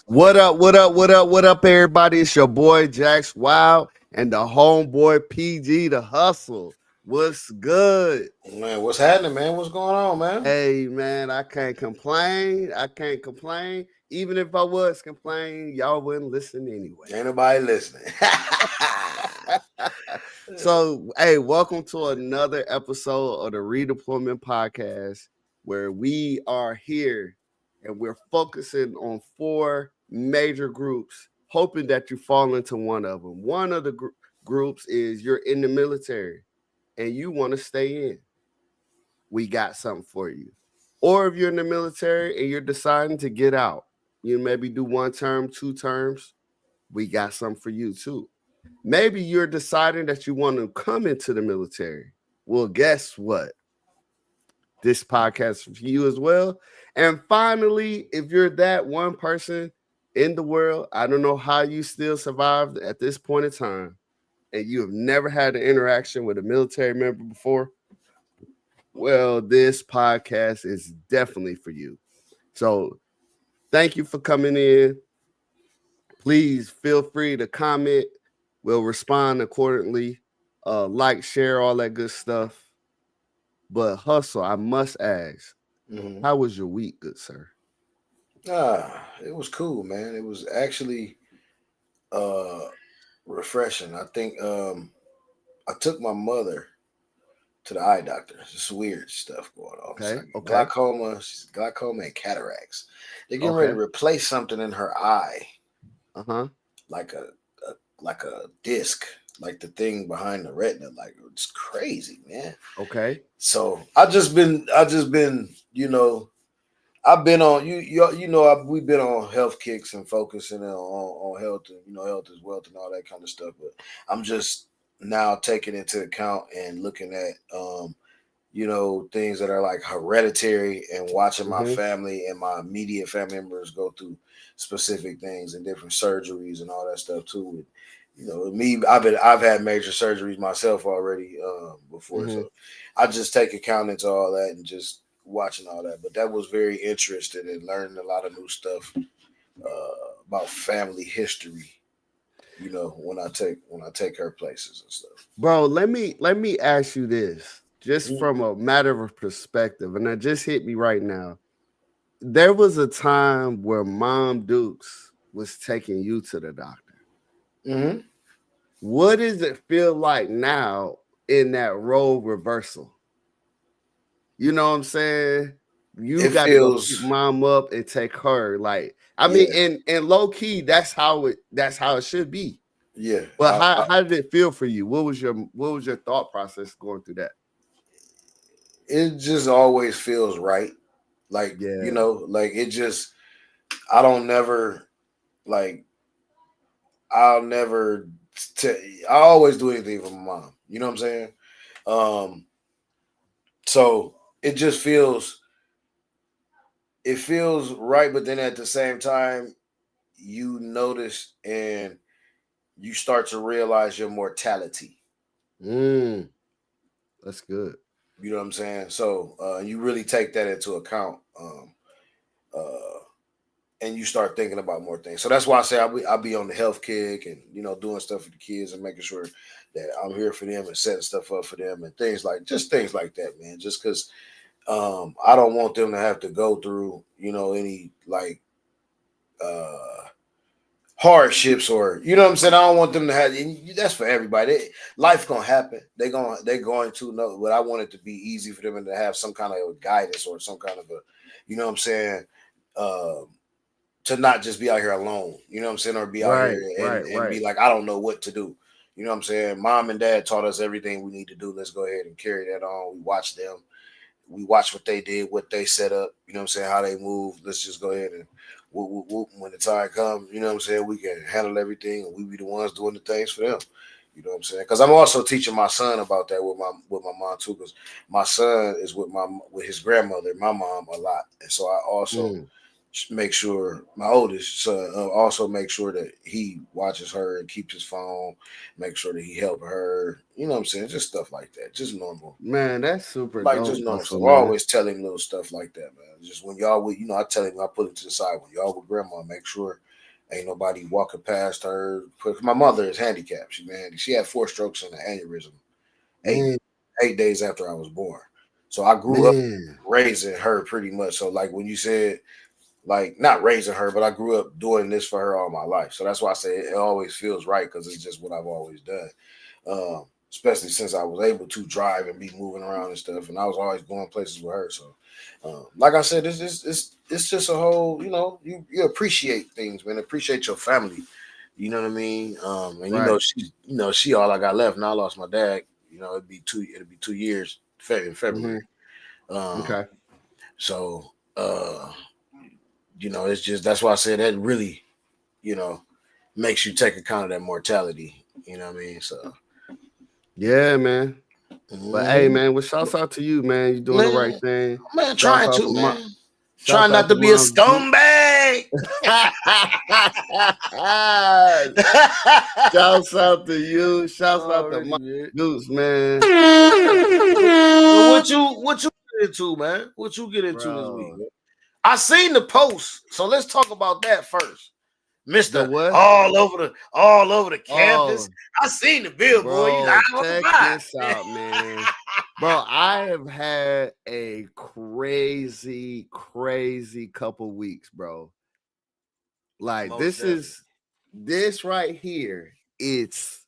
What up, what up, what up, what up, everybody? It's your boy Jax Wild and the homeboy PG the Hustle. What's good? Man, what's happening, man? What's going on, man? Hey man, I can't complain. I can't complain. Even if I was complaining, y'all wouldn't listen anyway. Ain't nobody listening. So, hey, welcome to another episode of the Redeployment Podcast, where we are here and we're focusing on four major groups, hoping that you fall into one of them. One of the groups is you're in the military and you want to stay in. We got something for you. Or if you're in the military and you're deciding to get out, you maybe do 1 term, 2 terms, we got something for you too. Maybe you're deciding that you want to come into the military. Well, guess what? This podcast is for you as well. And finally, if you're that one person in the world, I don't know how you still survived at this point in time, and you have never had an interaction with a military member before, well, this podcast is definitely for you. So thank you for coming in. Please feel free to comment. We'll respond accordingly. Like, share, all that good stuff. But Hustle, I must ask, how was your week, good sir? It was cool, man. It was actually refreshing. I think I took my mother to the eye doctor. It's weird stuff going on. Okay. Glaucoma and cataracts. They're getting ready to replace something in her eye. Like a disc, like the thing behind the retina. Like, it's crazy, man. Okay. So I've been, I've been on we've been on health kicks and focusing on health and health is wealth and all that kind of stuff. But I'm just now taking into account and looking at things that are like hereditary and watching my family and my immediate family members go through specific things and different surgeries and all that stuff too. Me, I've had major surgeries myself already before, so I just take account into all that and just watching all that. But that was very interesting and learning a lot of new stuff about family history. When I take her places and stuff. Bro, let me ask you this, just from a matter of perspective, and that just hit me right now. There was a time where Mom Dukes was taking you to the doctor. What does it feel like now in that role reversal? You know what I'm saying? You got to go pick Mom up and take her. Like, I mean, and low key, that's how it should be. Yeah. But how did it feel for you? What was your thought process going through that? It just always feels right. Like, like it just, I'll never I always do anything for my mom. You know what I'm saying? So it just feels right, but then at the same time, you notice and you start to realize your mortality. That's good. You know what I'm saying? So you really take that into account. And you start thinking about more things. So that's why I say I'll be on the health kick and, doing stuff for the kids and making sure that I'm here for them and setting stuff up for them and things like that, man. Just because I don't want them to have to go through, any hardships or, you know what I'm saying? I don't want them to have, and that's for everybody. Life gonna happen. They're going to know, but I want it to be easy for them and to have some kind of guidance or some kind of a, you know what I'm saying? To not just be out here alone, you know what I'm saying, or be out here and be like, I don't know what to do. You know what I'm saying? Mom and dad taught us everything we need to do. Let's go ahead and carry that on. We watch them. We watch what they did, what they set up. You know what I'm saying? How they move. Let's just go ahead and when the time comes, you know what I'm saying? We can handle everything and we be the ones doing the things for them. You know what I'm saying? Because I'm also teaching my son about that with my mom too. Because my son is with his grandmother, my mom, a lot, and so I also make sure my oldest son also make sure that he watches her and keeps his phone, make sure that he help her. You know what I'm saying? Just stuff like that. Just normal. Man, that's super like dope. Just normal stuff. I always tell him little stuff like that, man. Just when y'all with, I tell him I put it to the side when y'all with grandma, make sure Ain't nobody walking past her. My mother is handicapped. She had 4 strokes and an aneurysm eight Man, 8 days after I was born. So I grew up man, raising her pretty much. So like when you said like not raising her, but I grew up doing this for her all my life. So that's why I say it always feels right because it's just what I've always done. Especially since I was able to drive and be moving around and stuff, and I was always going places with her. So, like I said, it's just a whole, you appreciate things, man. Appreciate your family. You know what I mean? And right. she all I got left. Now I lost my dad. It'd be 2 years in February. Okay. So, it's just that's why I said that really, you know, makes you take account of that mortality. You know what I mean? So, Yeah, man. But hey, mhm. man, well, shouts out to you, man. You doing the right man, thing. man, Shouts trying out to, to man. shouts Trying not out to to be a Mom's Duke. scumbag. Shouts out to you. Shouts out to Already, my man. Dukes, man. So what you get into, man? What you get into this week, Bro. man? I seen the post, so let's talk about that first. The Mister what? all over the campus. Oh, I seen the billboard. You bro, live on the check vibe. this out, man. Bro, I have had a crazy, crazy couple weeks, bro. Like Most definitely. this right here, it's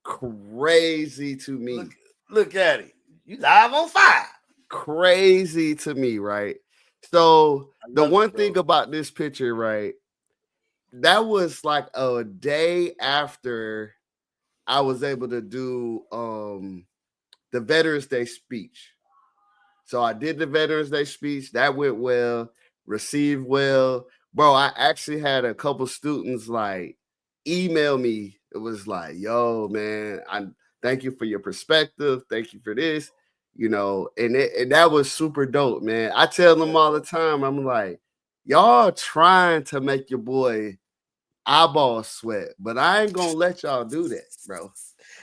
crazy to Look, me. look at it. You live on fire. Crazy to me, right? So I the love one it, thing bro. about this picture, right? That was like a day after I was able to do the Veterans Day speech. So I did the Veterans Day speech. That went well, received well. Bro, I actually had a couple students like email me. It was like, yo, man, I thank you for your perspective. Thank you for this. And that was super dope, man. I tell them all the time, I'm like, y'all trying to make your boy eyeball sweat, but I ain't gonna let y'all do that, bro. They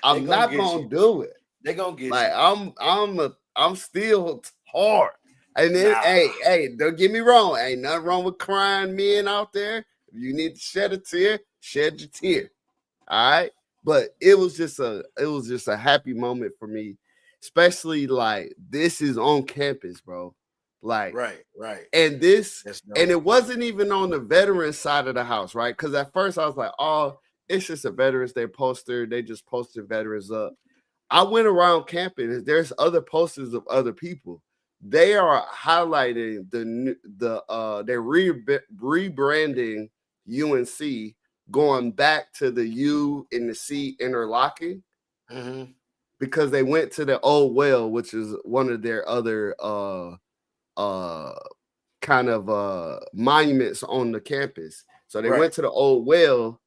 I'm gonna not get you. gonna do it. They gonna get Like you. I'm still hard. And then Nah. hey, don't get me wrong. Ain't nothing wrong with crying men out there. If you need to shed a tear, shed your tear. All right. But it was just a happy moment for me, especially like this is on campus, bro. Like, Right. and That's and dope. it wasn't even on the veteran side of the house, right? Because at first I was like, oh, it's just a Veterans Day poster. They just posted veterans up. I went around campus. There's other posters of other people. They are highlighting they're rebranding UNC, going back to the U and the C interlocking Mm-hmm. because they went to the old well, which is one of their other uh kind of monuments on the campus. So they Right. went to the old well,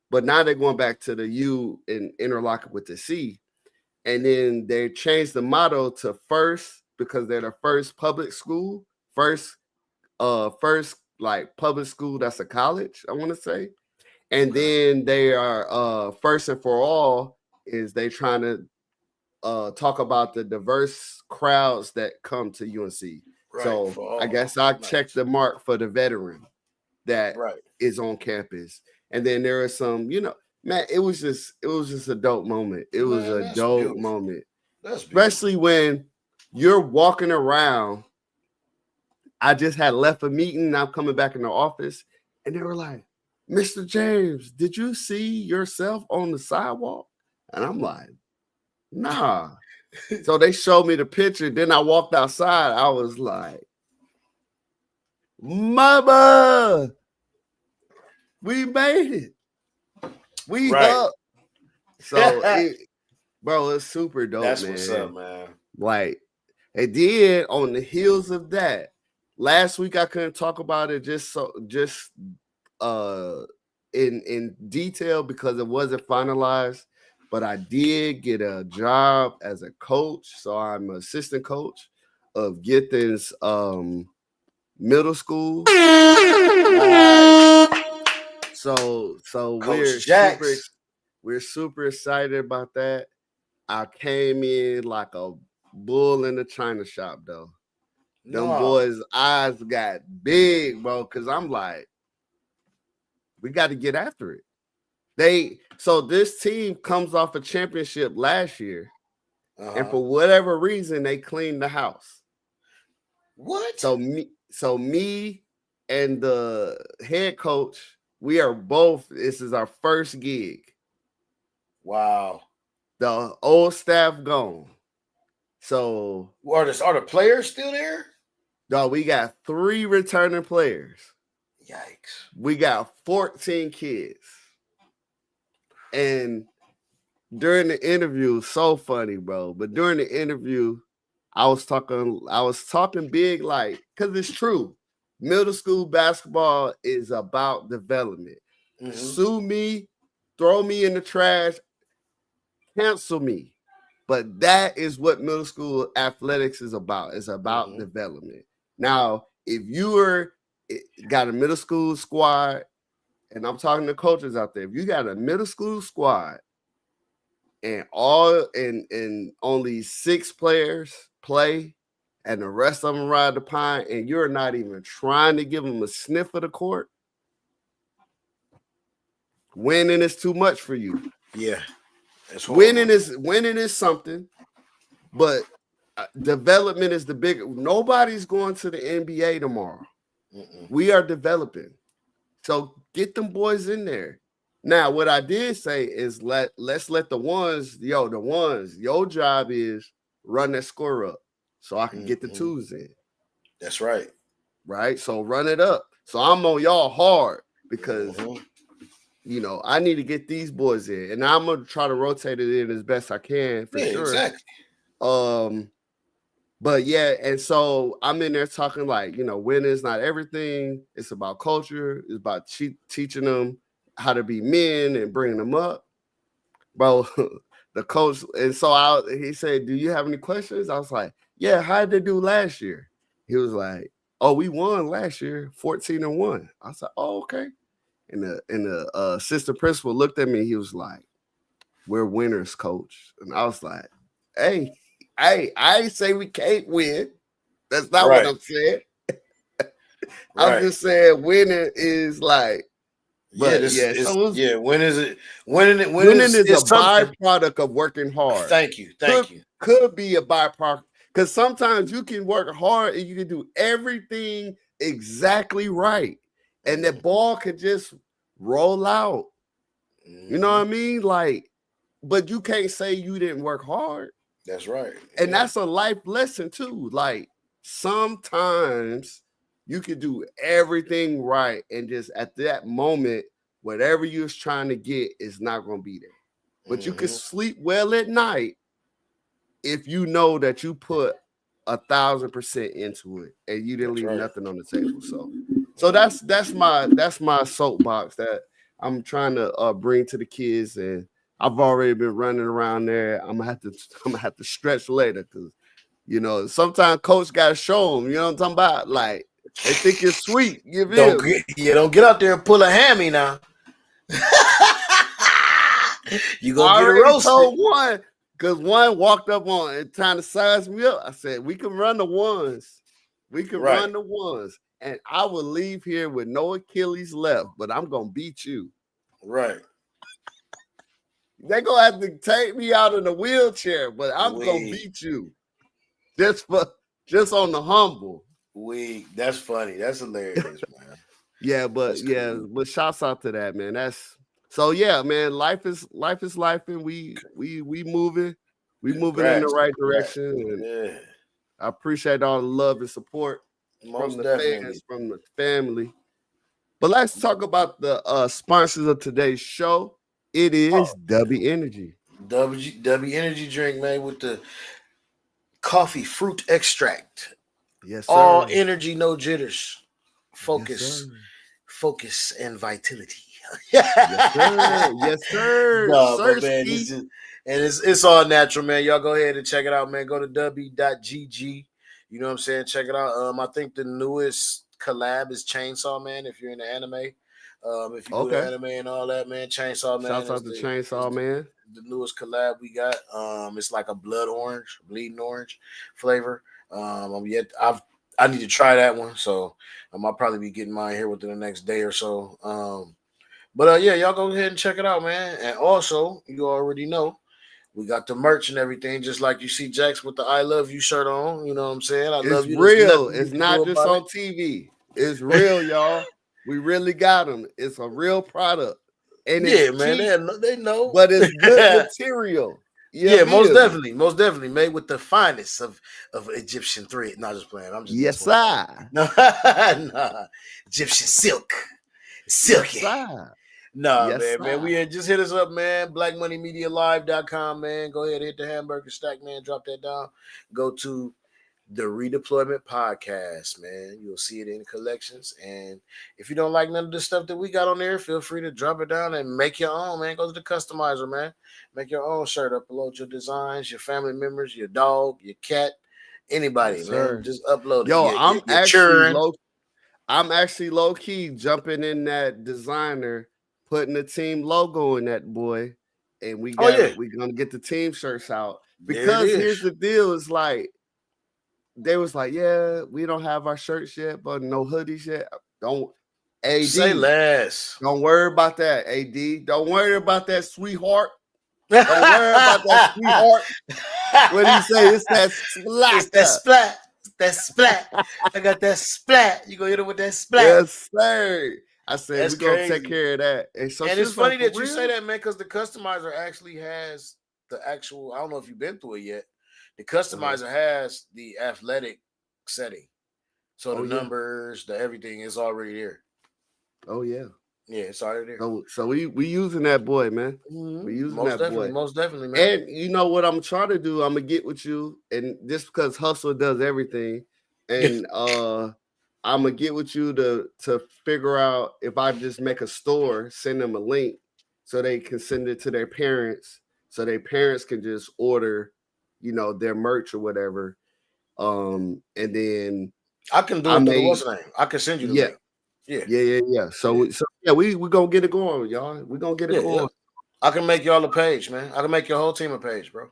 but now they're going back to the U and interlocking with the C. And then they changed the motto to first because they're the first public school, first like public school that's a college, I want to say. And Okay. then they are first and for all is they trying to talk about the diverse crowds that come to UNC. Right. So For I all. guess I checked Nice. the mark for the veteran that Right. is on campus. And then there are some, man, it was just a dope moment. It was Man, a that's dope beautiful. moment, That's beautiful. especially when you're walking around. I just had left a meeting. And I'm coming back in the office, and they were like, "Mr. James, did you see yourself on the sidewalk?" And I'm like, "Nah." So they showed me the picture. Then I walked outside. I was like, "Mama, we made it. We Right. up." So bro, it's super dope, That's what's up, man. man. Like, and then on the heels of that, last week I couldn't talk about it just uh in detail because it wasn't finalized. But I did get a job as a coach, so I'm an assistant coach of Githin's middle school. So Coach Jax. we're super excited about that. I came in like a bull in the china shop though. Them No. boys' eyes got big, bro. Cause I'm like, We got to get after it. So this team comes off a championship last year, and for whatever reason, they cleaned the house. What? So me and the head coach, we are both. This is our first gig. Wow. The old staff gone. So are the players still there? No, we got 3 returning players. Yikes. We got 14 kids. And during the interview, so funny, bro. But during the interview, I was talking big, like, because it's true. Middle school basketball is about development. Sue me, throw me in the trash, cancel me. But that is what middle school athletics is about. It's about development. Now, if you got a middle school squad, and I'm talking to coaches out there, if you got a middle school squad and only 6 players play and the rest of them ride the pine, and you're not even trying to give them a sniff of the court, winning is too much for you. Yeah. Winning is something, but development is the bigger. Nobody's going to the NBA tomorrow. We are developing. So get them boys in there. Now, what I did say is let's let the ones, your job is run that score up so I can get the 2s in. That's right. Right? So run it up. So I'm on y'all hard because, I need to get these boys in. And I'm going to try to rotate it in as best I can for sure. Exactly. But yeah, and so I'm in there talking like, winning is not everything. It's about culture. It's about teaching them how to be men and bringing them up. Bro, the coach, and so he said, "Do you have any questions?" I was like, "Yeah, how did they do last year?" He was like, "Oh, we won last year, 14-1." I said, "Oh, okay." And the assistant principal looked at me. He was like, "We're winners, coach." And I was like, "Hey, I ain't say we can't win. That's not what I'm saying. I'm just saying winning is like, winning is it? Winning is a something. byproduct of working hard. Thank you. Could be a byproduct because sometimes you can work hard and you can do everything exactly right, and the ball could just roll out. You know what I mean? Like, but you can't say you didn't work hard. That's right. And that's a life lesson too. Like sometimes you can do everything right, and just at that moment, whatever you was trying to get is not going to be there. But you can sleep well at night if you know that you put 1,000% into it and you didn't leave nothing on the table. So that's my soapbox that I'm trying to bring to the kids, and I've already been running around there. I'm gonna have to stretch later because sometimes coach gotta show them. You know what I'm talking about? Like they think you're sweet. You don't get out there and pull a hammy now. You gonna get roasted. Told one because one walked up on and trying to size me up. I said we can run the ones. We can run the ones, and I will leave here with no Achilles left. But I'm gonna beat you. Right. They're gonna have to take me out in a wheelchair, but I'm gonna beat you. Just on the humble. That's funny. That's hilarious, man. Yeah, but but shouts out to that, man. Man. Life is life, and we moving. We moving in the right direction. And I appreciate all the love and support from the fans, from the family. But let's talk about the sponsors of today's show. It is W Energy. W Energy drink, man, with the coffee fruit extract. Yes, sir. All energy, no jitters. Focus and vitality. Yes, sir. Man, it's all natural, man. Y'all go ahead and check it out, man. Go to w.gg. You know what I'm saying? Check it out. I think the newest collab is Chainsaw Man. If you're into anime, if you do the anime and all that, man, Chainsaw Man. Shouts out to Chainsaw Man. The newest collab we got. It's like a bleeding orange flavor. I need to try that one, so I'll probably be getting mine here within the next day or so. But yeah, y'all go ahead and check it out, man. And also, you already know we got the merch and everything, just like you see Jax with the "I love you" shirt on. You know what I'm saying? I It's love you. There's real. nothing you It's can do not just about on TV. It's real, y'all. We really got them. It's a real product, and it's Yeah, man. cheap, They know. but it's good material. You Yeah, most feel me? definitely, most definitely made with the finest of Egyptian thread. Not just playing. I'm just Yes, messing with y'all. sir. No, nah. Egyptian silk, Yes, silky. sir. Nah, Yes, man. sir. We just hit us up, man. BlackMoneyMediaLive.com, man. Go ahead, hit the hamburger stack, man. Drop that down. Go to the Redeployment Podcast, man. You'll see it in collections. And if you don't like none of the stuff that we got on there, feel free to drop it down and make your own, man. Go to the customizer, man. Make your own shirt. Upload your designs, your family members, your dog, your cat, anybody, Yes, man. sir. Just upload it. Yo, Your children. I'm actually low key jumping in that designer, putting the team logo in that boy, and Oh yeah, we gonna get the team shirts out. there it Because is. here's the deal: is like they was like, yeah, we don't have our shirts yet, but no hoodies yet. Don't Say AD. less. Don't worry about that, AD. Don't worry about that, sweetheart. Don't worry about that, sweetheart. What do you say? It's that It's that splatter. splat. That splat. I got that splat. You gonna hit it with that splat. Yes, sir. I said That's we're gonna take crazy. care of that. And so And she it's was like, funny for that you say real? that, man, because the customizer actually has the actual. I don't know if you've been through it yet. The Uh-huh. customizer has the athletic setting, so the Oh yeah. numbers, the everything is already there. Oh yeah. Yeah, it's already there. So we using that boy, man. We using that boy. Most definitely, man. And you know what I'm trying to do? I'm gonna get with you, and just because hustle does everything, and I'm gonna get with you to figure out if I just make a store, send them a link so they can send it to their parents, so their parents can just order, their merch or whatever. And then I can do I it through the may, what's the name? I can send you the yeah, link. Yeah, yeah. So yeah, yeah, we gonna get it going, y'all. We gonna get it yeah. going. I can make y'all a page, man. I can make your whole team a page, bro.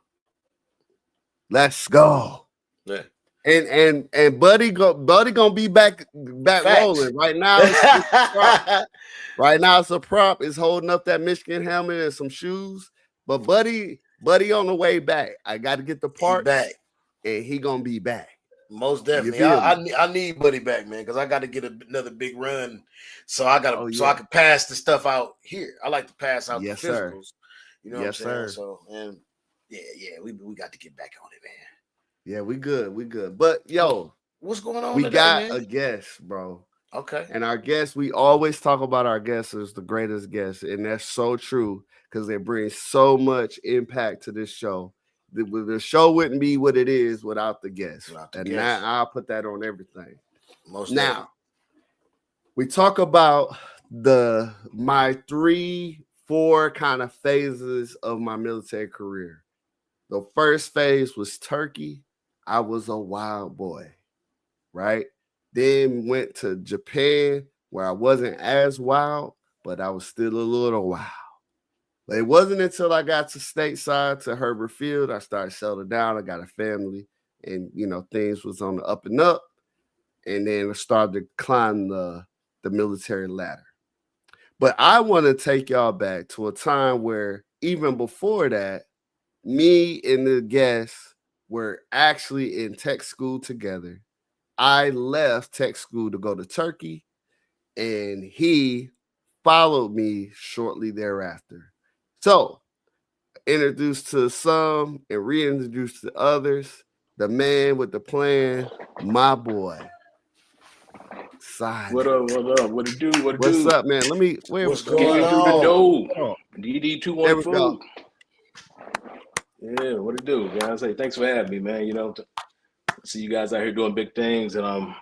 Let's go. Yeah. And Buddy gonna be back Facts. rolling. Right now it's a prop. Right now it's a prop. It's holding up that Michigan helmet and some shoes. But Buddy on the way back. I got to get the He parts, back. and he gonna be back. Most You definitely. feel me? I need Buddy back, man, because I got to get another big run, so I Oh I yeah. can pass the stuff out here. I like to pass out the Yes, sir. physicals. You know what I'm Yes, saying? sir. So and we got to get back on it, man. Yeah, we good. We good. But yo, What's going on we today, got man? a guest, bro. Okay. And our guests, we always talk about our guests as the greatest guests, and that's so true because they bring so much impact to this show. The show wouldn't be what it is without the guests, and now I'll put that on everything. Most Now definitely. we talk about my 3-4 kind of phases of my military career. The first phase was Turkey. I was a wild boy, right? Then went to Japan where I wasn't as wild, but I was still a little wild. But it wasn't until I got to stateside to Herbert Field, I started settling down. I got a family, and things was on the up and up. And then I started to climb the military ladder. But I want to take y'all back to a time where even before that, me and the guests were actually in tech school together. I left tech school to go to Turkey, and he followed me shortly thereafter. So, introduced to some and reintroduced to others, the man with the plan, my boy, Simon. What up? What up? What it do? What it What's do? up, man? What's What going it do to on? do? DD two There one we go. food. Yeah, what it do, guys? Hey, thanks for having me, man. See you guys out here doing big things, and I'm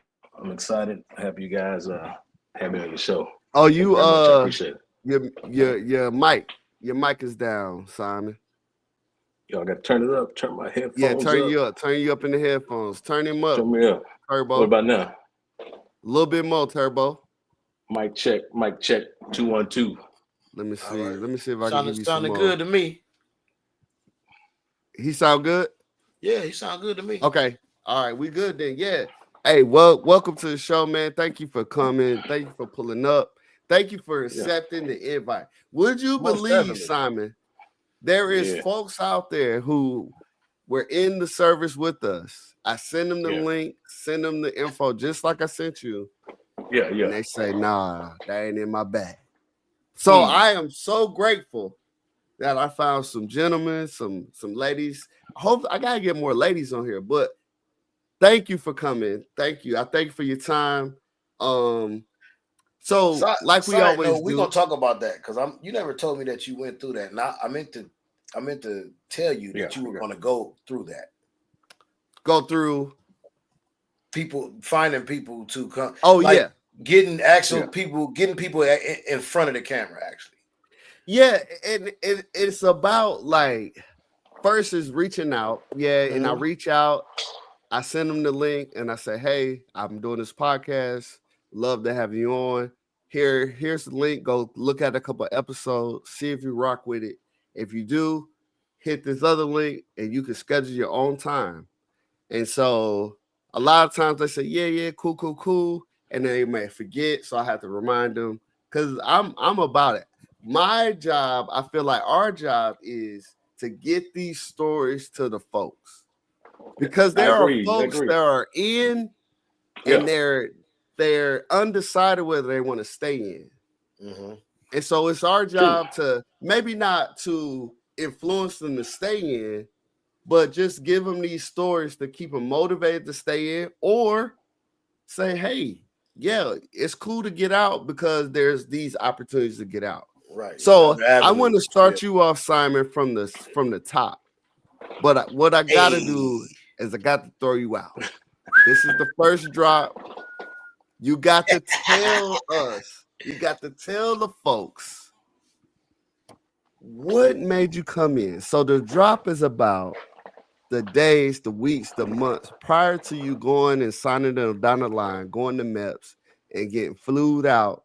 excited. Happy you guys have me on the show. Oh, Thank you you very much. I appreciate it. your mic is down, Simon. Y'all got to turn it up. Turn my Yeah, headphones turn up. you up. Turn you up in the headphones. Turn him up, Turn me up. Turbo. What about now? A little bit more, Turbo. Mic check. Mic check. 212. Let me see. All right. Let me see if I can give you some Sounding more. good to me. He sound good? Yeah, he sound good to me. Okay. All right, we good then. Yeah. Hey, well, welcome to the show, man. Thank you for coming. Thank you for pulling up. Thank you for accepting the invite. Would you Most believe, definitely. Simon, there is folks out there who were in the service with us. I send them the link, send them the info, just like I sent you. Yeah. And they say, nah, that ain't in my bag. So I am so grateful that I found some gentlemen, some ladies. I hope I gotta get more ladies on here, but thank you for coming. Thank you. I thank you for your time. So like we always do, we're gonna talk about that because you never told me that you went through that. And I meant to tell you that you were gonna go through that. Go through finding people to come. Oh, like, getting actual people, getting people in front of the camera, actually. Yeah, and it's about like first is reaching out. Yeah, and I reach out, I send them the link, and I say, hey, I'm doing this podcast. Love to have you on. Here's the link. Go look at a couple of episodes, see if you rock with it. If you do, hit this other link, and you can schedule your own time. And so a lot of times they say, yeah, cool. And they may forget. So I have to remind them because I'm about it. My job, I feel like our job is to get these stories to the folks. Because there are folks that are in and they're undecided whether they want to stay in. Mm-hmm. And so it's our job to maybe not to influence them to stay in, but just give them these stories to keep them motivated to stay in, or say, hey, yeah, it's cool to get out because there's these opportunities to get out. Right. So I want to start you off, Simon, from the top. But what I got to do is I got to throw you out. This is the first drop. You got to tell us. You got to tell the folks what made you come in. So the drop is about the days, the weeks, the months prior to you going and signing them down the line, going to MEPS and getting flued out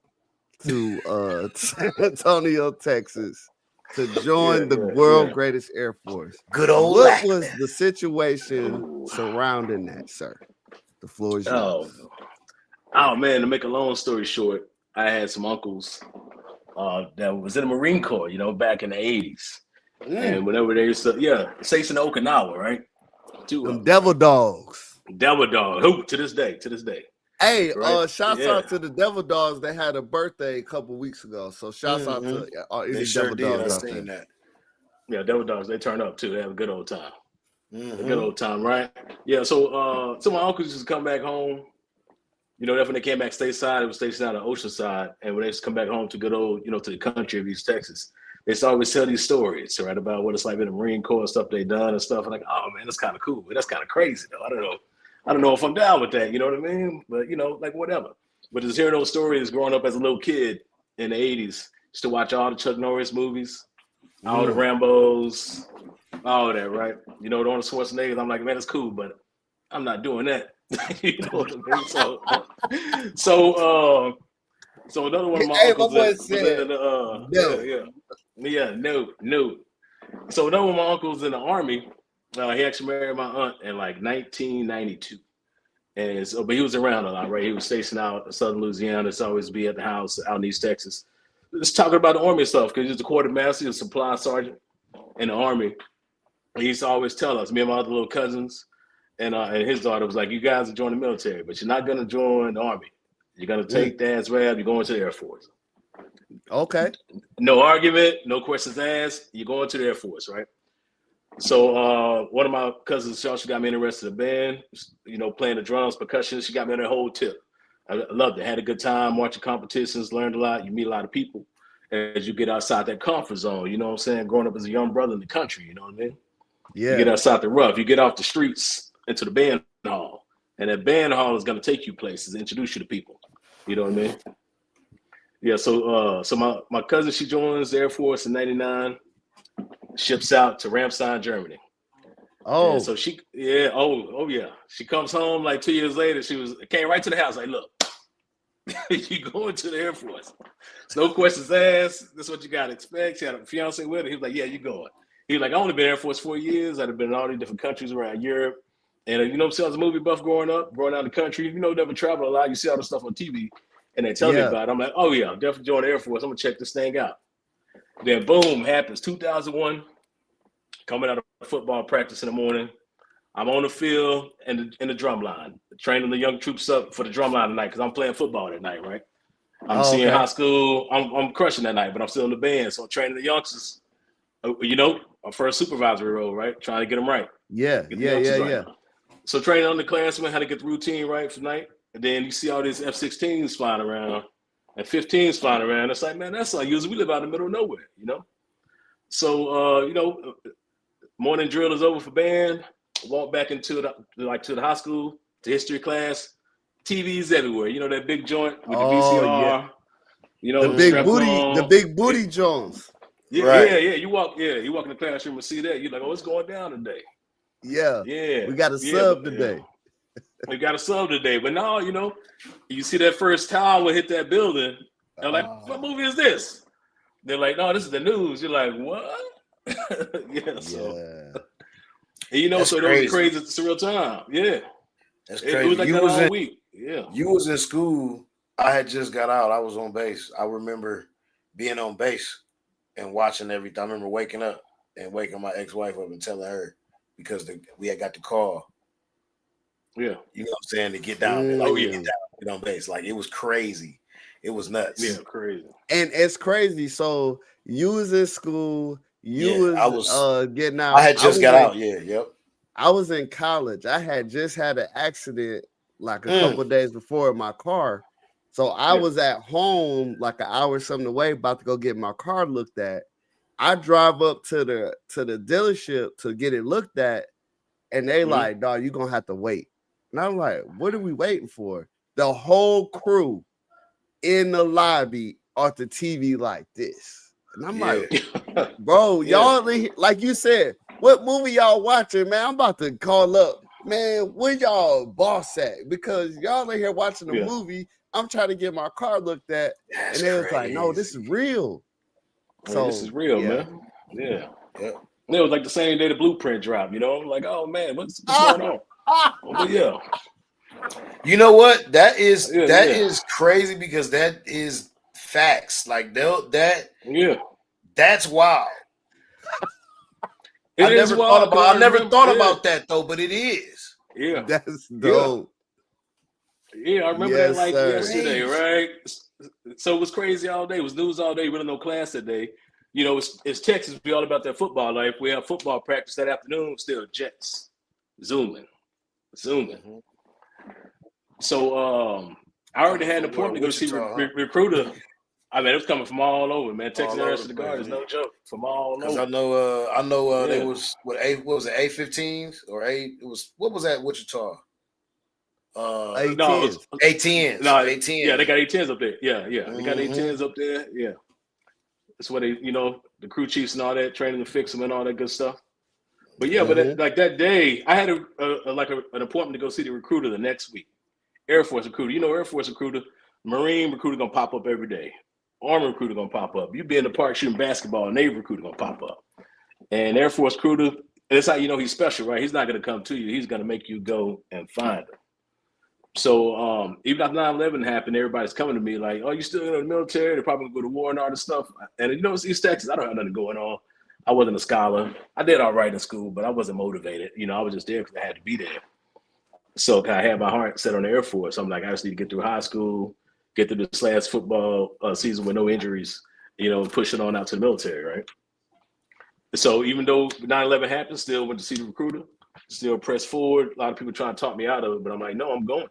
to San Antonio, Texas, to join the world greatest Air Force. Good old. What was the situation surrounding that, sir? The floor is yours. Oh man, to make a long story short, I had some uncles that was in the Marine Corps, back in the 80s. And whenever they used to, stationed in Okinawa, right? Them devil dogs. Devil dog. Who to this day. Hey, shouts out to the devil dogs that had a birthday a couple weeks ago. So shouts out to any devil dogs out there. That. Yeah, devil dogs, they turn up too. They have a good old time. A good old time, right? Yeah, so my uncles used to come back home. That's when they came back stateside. It was stationed out of Oceanside. And when they used to come back home to good old, to the country of East Texas, they used to always tell these stories, right, about what it's like in the Marine Corps and stuff they done and stuff. And like, oh man, that's kind of cool. But that's kind of crazy though. I don't know if I'm down with that. You know what I mean? But like whatever. But just hearing those stories growing up as a little kid in the 80s, used to watch all the Chuck Norris movies, all the Rambos, all that, right? The Arnold Schwarzenegger. I'm like, man, it's cool, but I'm not doing that. You know what I mean? So another one of my uncles no. So another one of my uncles in the Army, he actually married my aunt in like 1992. And so, but he was around a lot, right? He was stationed out in Southern Louisiana. It's always be at the house out in East Texas. Just talking about the Army stuff, because he was the quartermaster, he was a supply sergeant in the Army. He used to always tell us, me and my other little cousins, and his daughter was like, you guys are joining the military, but you're not going to join the Army. You're going to take Dad's rap, you're going to the Air Force. Okay. No argument, no questions asked, you're going to the Air Force, right? So one of my cousins, she got me interested in the band, playing the drums, percussion. She got me on that whole tip. I loved it. Had a good time, watching competitions, learned a lot. You meet a lot of people as you get outside that comfort zone. You know what I'm saying? Growing up as a young brother in the country, you know what I mean? Yeah. You get outside the rough. You get off the streets into the band hall. And that band hall is going to take you places, introduce you to people. You know what I mean? Yeah, so my cousin, she joins the Air Force in 99, ships out to Ramstein, Germany. Oh. And so she she comes home like 2 years later. She came right to the house like, look, you going to the Air Force. No questions asked. This is what you got to expect. She had a fiance with her. He was like, yeah, you going. He was like, I only been in Air Force 4 years. I'd have been in all these different countries around Europe. And you know what I'm saying? I was a movie buff growing out in the country. Never travel a lot. You see all the stuff on TV. and they tell me about it. I'm like, oh yeah, I'll definitely join the Air Force. I'm gonna check this thing out. Then boom, happens 2001. Coming out of football practice in the morning, I'm on the field and in the drum line, training the young troops up for the drum line tonight because I'm playing football that night, right? I'm seeing high school. I'm crushing that night, but I'm still in the band, so I'm training the youngsters. My first supervisory role, right? Trying to get them right. Yeah. So training on the classmen how to get the routine right for the night, and then you see all these F-16s flying around and 15s flying around. It's like, man, that's unusual. We live out in the middle of nowhere, So, morning drill is over for band. Walk back into the high school, to history class. TVs everywhere. That big joint with the VCR. Yeah. The big booty Jones. Yeah, right. yeah. You walk in the classroom and see that. You're like, oh, what's going down today? Yeah. Yeah. We got a sub today. We got a sub today. But now, you see that first tower hit that building. They're like, what movie is this? They're like, no, this is the news. You're like, what? So. And, so that was crazy. It's a surreal time. Yeah. That's crazy. It was like that all week. Yeah. You was in school. I had just got out. I was on base. I remember being on base and watching everything. I remember waking up and waking my ex-wife up and telling her because we had got the call. Yeah. You know what I'm saying? To get down there. Like, get on base. Like, it was crazy. It was nuts. Yeah, crazy. And it's crazy. So you was in school. I was getting out. I had just got out. Yeah, yep. I was in college. I had just had an accident like a couple of days before in my car. So I was at home like an hour or something away, about to go get my car looked at. I drive up to the dealership to get it looked at, and they like, dog, you're gonna have to wait. And I'm like, what are we waiting for? The whole crew in the lobby on the TV like this. And I'm like, bro, y'all, like you said, what movie y'all watching, man? I'm about to call up, man, where y'all boss at? Because y'all in here watching the movie. I'm trying to get my car looked at. That's and they was crazy. like, no, this is real. So this is real, man. Yeah. It was like the same day the blueprint dropped, like, oh man, what's going on? But yeah. You know what? That is crazy because that is facts. Like that's wild. I never thought about that though, but it is. Yeah. That's dope. Yeah, I remember that like yesterday, right? So it was crazy all day. It was news all day, really no class that day. It's Texas, be all about that football life. We have football practice that afternoon, still Jets. Zooming. Mm-hmm. So I already had an appointment to go see recruiter. I mean, it was coming from all over, man. Texas University Guard is no joke. From all over. I know they was what was it, A-15s or what was that Wichita? A-10s. A-10s. No, A-10s. Yeah, they got A-10s up there. Yeah. They got A-10s up there. Yeah. That's where they, the crew chiefs and all that, training to fix them and all that good stuff. But yeah, like that day, I had an appointment to go see the recruiter the next week. Air Force recruiter. Air Force recruiter, Marine recruiter gonna pop up every day. Army recruiter gonna pop up. You be in the park shooting basketball, Navy recruiter gonna pop up. And Air Force recruiter, that's how you know he's special, right? He's not gonna come to you. He's gonna make you go and find him. So even after 9/11 happened, everybody's coming to me like, oh, you still in the military? They're probably gonna go to war and all this stuff. And it's East Texas. I don't have nothing going on. I wasn't a scholar. I did all right in school, but I wasn't motivated. I was just there because I had to be there. So I had my heart set on the Air Force. I'm like, I just need to get through high school, get through this last football season with no injuries, pushing on out to the military, right? So even though 9/11 happened, still went to see the recruiter, still pressed forward. A lot of people trying to talk me out of it, but I'm like, no, I'm going.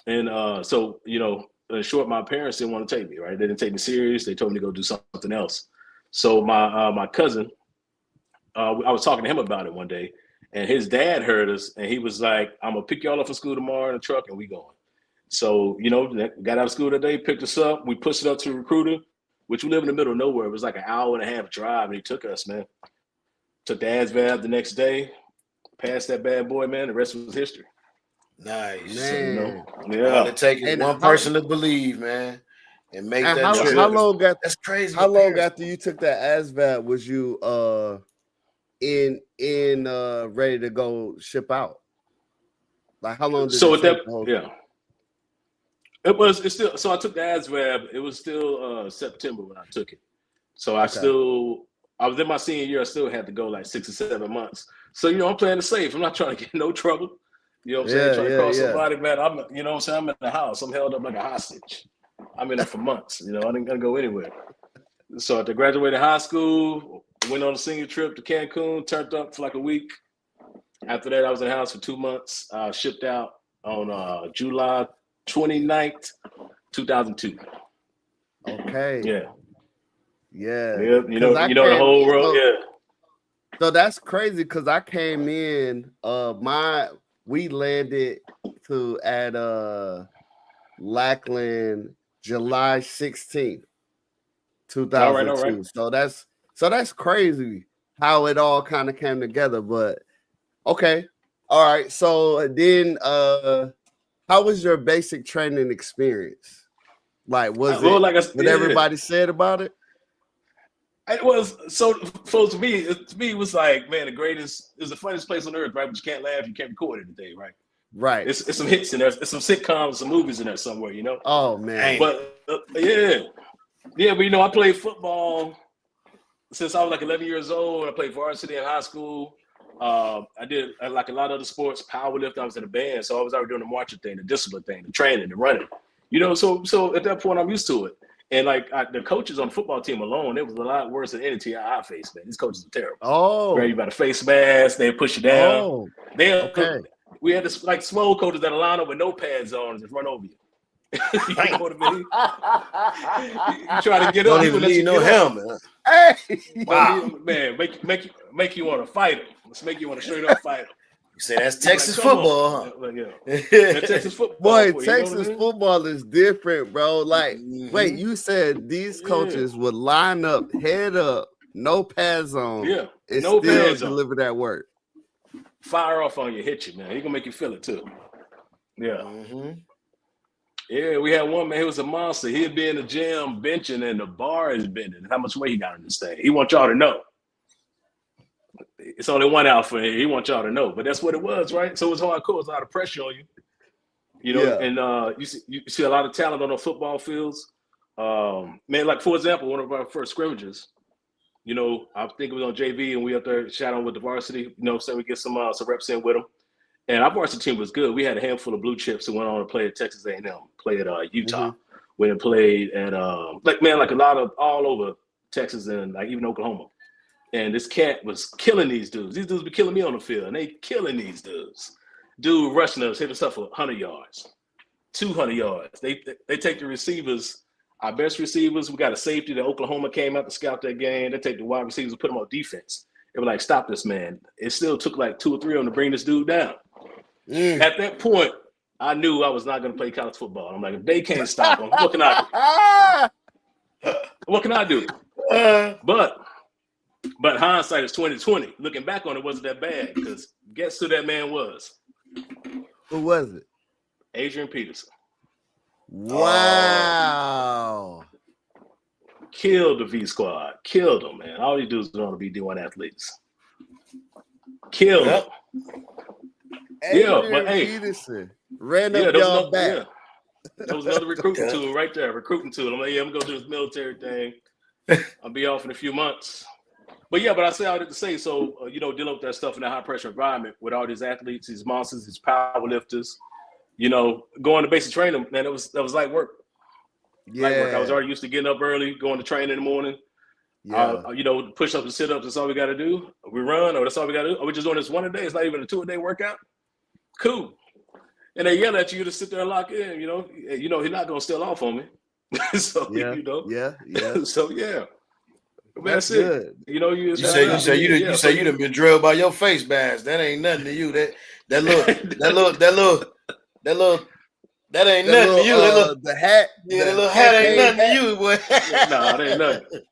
And so, in short, my parents didn't want to take me, right? They didn't take me serious. They told me to go do something else. So my cousin, I was talking to him about it one day, and his dad heard us, and he was like, I'm going to pick y'all up from school tomorrow in a truck, and we going. So, got out of school that day, picked us up. We pushed it up to the recruiter, which we live in the middle of nowhere. It was like an hour and a half drive, and he took us, man. Took the ASVAB the next day, passed that bad boy, man. The rest was history. Nice. Man. All it takes is one person to believe, man, and make that trip. That's crazy. How long after you took that ASVAB was you in ready to go ship out? Like how long did it take? It's still. So I took the ASVAB. It was still September when I took it. So I was in my senior year. I still had to go like 6 or 7 months. So I'm playing it safe. I'm not trying to get no trouble. You know what I'm saying? Trying to call somebody, man. I'm in the house. I'm held up like a hostage. I'm in there for months. I didn't gonna go anywhere. So after graduating high school, went on a senior trip to Cancun, turned up for like a week. After that, I was in the house for 2 months. Shipped out on July 29th, 2002. Okay. Yeah. Yeah. You know the whole world. Yeah. So that's crazy because I came in. We landed at Lackland July 16th, 2002. All right. So that's crazy how it all kind of came together. But okay. All right. So then how was your basic training experience? Like, was what everybody said about it? It was to me. It was like, man, it's the funniest place on earth, right? But you can't laugh, you can't record anything, right? Right. It's some hits in there. It's some sitcoms, some movies in there somewhere, Oh man. But yeah. But I played football since I was like 11 years old. I played varsity in high school. I did like a lot of other sports, powerlifting. I was in a band, so I was already doing the marching thing, the discipline thing, the training, the running. So at that point, I'm used to it. And like the coaches on the football team alone, it was a lot worse than any team I faced, man. These coaches are terrible. Oh, right, you got a face mask, they push you down. Oh, We had this like small coaches that line up with no pads on and just run over you. You know what I mean? You try to get up, don't even need no helmet. Hey, wow, man, make you want to fight him. Let's make you want to straight up fight him. You say that's Texas football, huh? That's Texas football. Boy, Texas football is different, bro. Like, wait, you said these coaches would line up, head up, no pads on, and no still deliver that work. Fire off on you, hit you, man. He gonna make you feel it too. Yeah. Yeah, we had one man, he was a monster. He'd be in the gym benching and the bar is bending. How much weight he got on this thing? He wants y'all to know. It's only one out for him. He wants y'all to know. But that's what it was, right? So it was hardcore. It's a lot of pressure on you. And you see a lot of talent on the football fields. Man, like for example, one of our first scrimmages, I think it was on JV and we up there shadowing with the varsity, so we get some reps in with them. And our varsity team was good. We had a handful of blue chips who went on to play at Texas A&M, play at Utah, went and played at like a lot of all over Texas and like even Oklahoma. And this cat was killing these dudes. These dudes be killing me on the field, and they killing these dudes. Dude rushing us, hit us up for 100 yards, 200 yards. They take the receivers, our best receivers. We got a safety that Oklahoma came out to scout that game. They take the wide receivers and put them on defense. They were like, stop this, man. It still took like 2 or 3 of them to bring this dude down. At that point, I knew I was not going to play college football. I'm like, if they can't stop them, what can I do? What can I do? But hindsight is 2020. Looking back on it, wasn't that bad because guess who that man was? Who was it? Adrian Peterson. Wow. Killed the V Squad. Killed them, man. All these dudes want to be D1 athletes. Killed them. But hey, Peterson ran up y'all back. Yeah. That was another recruiting tool right there. Recruiting tool. I'm like, I'm going to do this military thing. I'll be off in a few months. But I say all that to say, so, dealing with that stuff in a high pressure environment with all these athletes, these monsters, these power lifters, going to basic training, man, that was light work. Yeah. Light work. I was already used to getting up early, going to train in the morning. Yeah. Push ups and sit ups, that's all we got to do. We run, or that's all we got to do. Are we just doing this one a day? It's not even a 2-a-day workout. Cool. And they yell at you to sit there and lock in, he's not going to steal off on me. So, So, yeah. That's it. You say you done been drilled by your face mask. That ain't nothing to you. That ain't nothing to you. The hat. Yeah, the little hat ain't nothing to you, boy. No, it ain't nothing.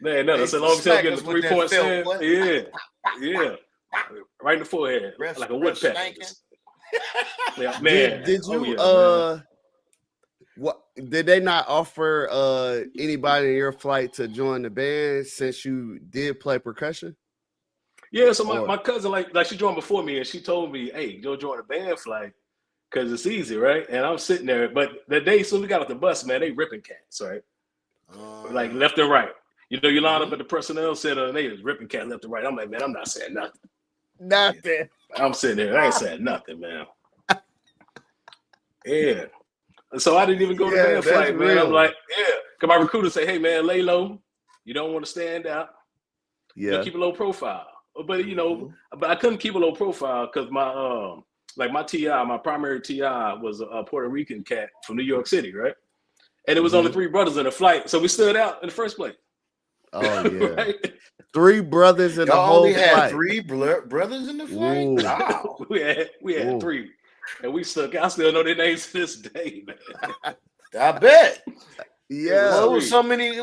That ain't nothing. So long as you get the 3-point stand. Yeah. Right in the forehead. Like a woodpecker. Man. Did you what did they not offer anybody in your flight to join the band since you did play percussion? Yeah, so my cousin like she joined before me and she told me, hey, go join the band flight. because it's easy, right? And I'm sitting there, but the day soon we got off the bus, man, they ripping cats, right? Like left and right. You know, you line up at the personnel center and they was ripping cat left and right. I'm like, man, I'm not saying nothing. Nothing. I'm sitting there, I ain't saying nothing, man. Yeah. So I didn't even go to the damn flight, man. I'm like, because my recruiter say, hey, man, lay low. You don't want to stand out. Yeah. You know, keep a low profile. But, you know, but I couldn't keep a low profile because my, like my TI, my primary TI was a Puerto Rican cat from New York City, right? And it was only 3 brothers in the flight. So we stood out in the first place. Oh, yeah. Right? 3 brothers in the whole flight. Y'all only had 3 brothers in the flight? Ooh. Wow. we had 3. And we stuck. I still know their names to this day, man. I bet. Yeah. Well, it